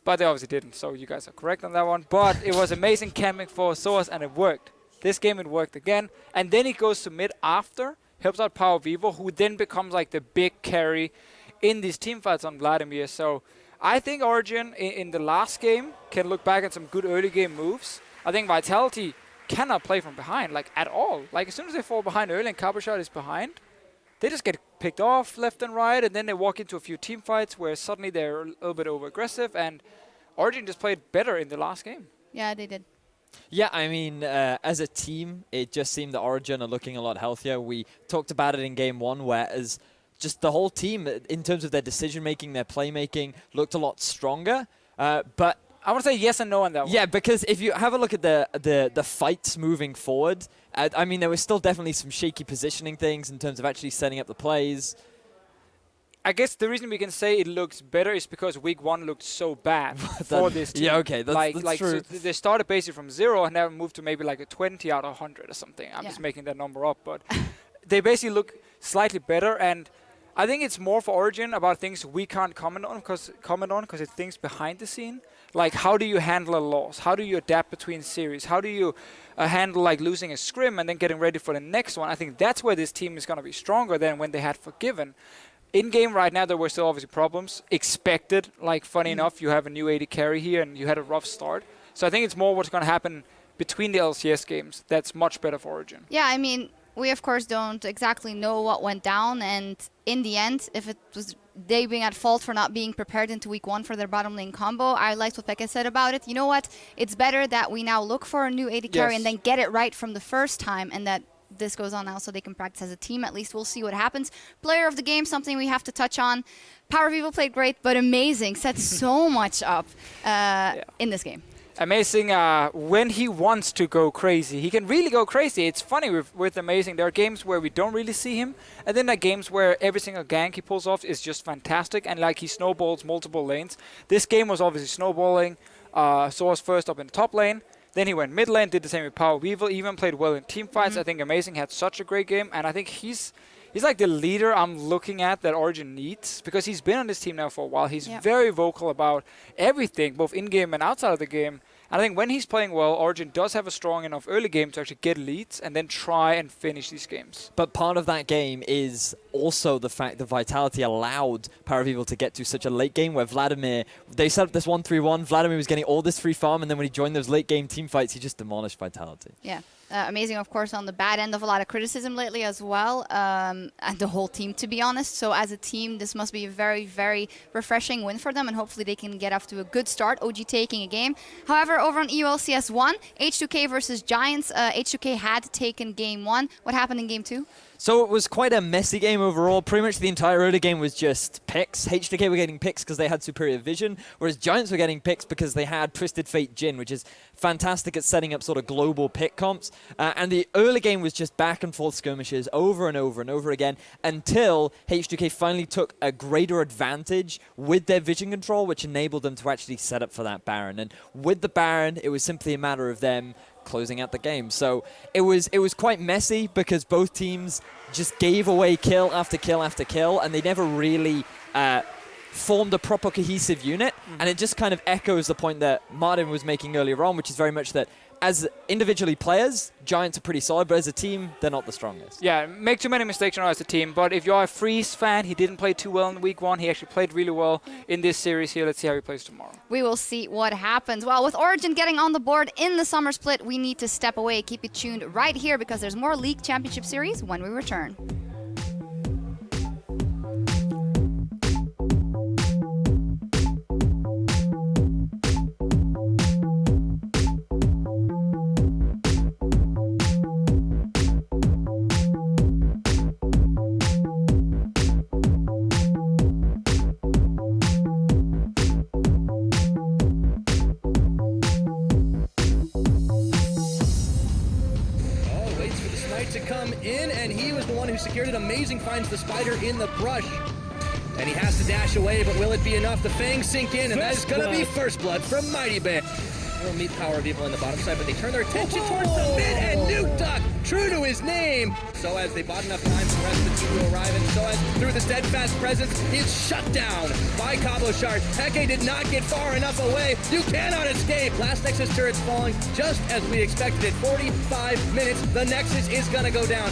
But they obviously didn't, so you guys are correct on that one. But it was amazing camping for Soaz, and it worked. This game, it worked again. And then he goes to mid after, helps out PowerOfEvil, who then becomes like the big carry in these team fights on Vladimir. So I think Origen, in the last game, can look back at some good early game moves. I think Vitality cannot play from behind, like, at all. Like, as soon as they fall behind early and Cabochard is behind, they just get picked off left and right, and then they walk into a few team fights where suddenly they're a little bit over-aggressive, and Origen just played better in the last game. Yeah, they did. Yeah, I mean, as a team, it just seemed that Origen are looking a lot healthier. We talked about it in Game 1, whereas just the whole team, in terms of their decision-making, their playmaking, looked a lot stronger, but I want to say yes and no on that one. Yeah, because if you have a look at the fights moving forward, I mean, there was still definitely some shaky positioning things in terms of actually setting up the plays. I guess the reason we can say it looks better is because week 1 looked so bad for this team. Yeah, okay, that's true. So they started basically from 0 and now moved to maybe like a 20 out of 100 or something. I'm just making that number up, but they basically look slightly better, and I think it's more for Origen about things we can't comment on because it's things behind the scene. Like, how do you handle a loss? How do you adapt between series? How do you handle like losing a scrim and then getting ready for the next one? I think that's where this team is going to be stronger than when they had Forgiven. In game right now, there were still obviously problems. Expected, like, funny enough, you have a new AD carry here and you had a rough start. So I think it's more what's going to happen between the LCS games that's much better for Origen. Yeah, I mean, we of course don't exactly know what went down, and in the end, if it was they being at fault for not being prepared into week 1 for their bottom lane combo, I liked what PeKe said about it. You know what? It's better that we now look for a new AD carry and then get it right from the first time, and that this goes on now so they can practice as a team. At least we'll see what happens. Player of the game, something we have to touch on. PowerOfEvil played great, but amazing. Set so much up in this game. Amazing, when he wants to go crazy, he can really go crazy. It's funny with Amazing. There are games where we don't really see him, and then there are games where every single gank he pulls off is just fantastic, and like he snowballs multiple lanes. This game was obviously snowballing. Soaz first up in the top lane. Then he went mid lane, did the same with PowerOfEvil, even played well in team fights. I think Amazing had such a great game, and I think he's like the leader I'm looking at that Origen needs, because he's been on this team now for a while. He's very vocal about everything, both in-game and outside of the game. And I think when he's playing well, Origen does have a strong enough early game to actually get leads and then try and finish these games. But part of that game is also the fact that Vitality allowed PowerOfEvil to get to such a late game where Vladimir, they set up this 1-3-1, Vladimir was getting all this free farm, and then when he joined those late game team fights, he just demolished Vitality. Yeah. Amazing, of course, on the bad end of a lot of criticism lately as well, and the whole team, to be honest. So as a team, this must be a very, very refreshing win for them, and hopefully they can get off to a good start, OG taking a game. However, over on EULCS 1, H2K versus Giants, H2K had taken game 1. What happened in game 2? So it was quite a messy game overall. Pretty much the entire early game was just picks. HDK were getting picks because they had superior vision, whereas Giants were getting picks because they had Twisted Fate Jhin, which is fantastic at setting up sort of global pick comps. And the early game was just back and forth skirmishes over and over and over again until HDK finally took a greater advantage with their vision control, which enabled them to actually set up for that Baron. And with the Baron, it was simply a matter of them closing out the game. So it was quite messy because both teams just gave away kill after kill after kill, and they never really formed a proper cohesive unit. And it just kind of echoes the point that Martin was making earlier on, which is very much that as individually players, Giants are pretty solid, but as a team, they're not the strongest. Yeah, make too many mistakes as a team, but if you're a Freeze fan, he didn't play too well in week 1. He actually played really well in this series here. Let's see how he plays tomorrow. We will see what happens. Well, with Origen getting on the board in the summer split, we need to step away. Keep it tuned right here because there's more League Championship Series when we return. Secured it. Amazing finds the spider in the brush. And he has to dash away, but will it be enough? The fangs sink in, and that is going to be first blood from MightyBear. We'll meet PowerOfEvil in the bottom side, but they turn their attention towards the mid, and Nukeduck, true to his name. Soaz, they bought enough time for the rest of the team to arrive, and Soaz, through the steadfast presence, is shut down by Cabochard. Peke did not get far enough away. You cannot escape. Last Nexus turret's falling just as we expected it. 45 minutes, the Nexus is going to go down.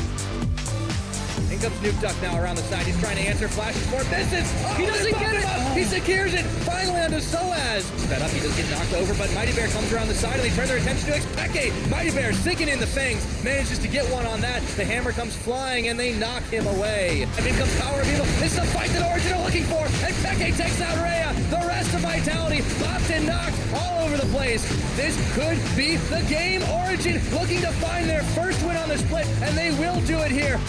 In comes Nukeduck now around the side. He's trying to answer. Flashes for misses. Oh, he doesn't get it. He secures it. Finally onto Soaz. Sped up. He does get knocked over, but MightyBear comes around the side and they turn their attention to xPeke. MightyBear sinking in the fangs. Manages to get one on that. The hammer comes flying and they knock him away. And in comes PowerOfEvil. This is the fight that Origen are looking for. And Peke takes out Reje. The rest of Vitality bopped and knocked all over the place. This could be the game. Origen looking to find their first win on the split, and they will do it here.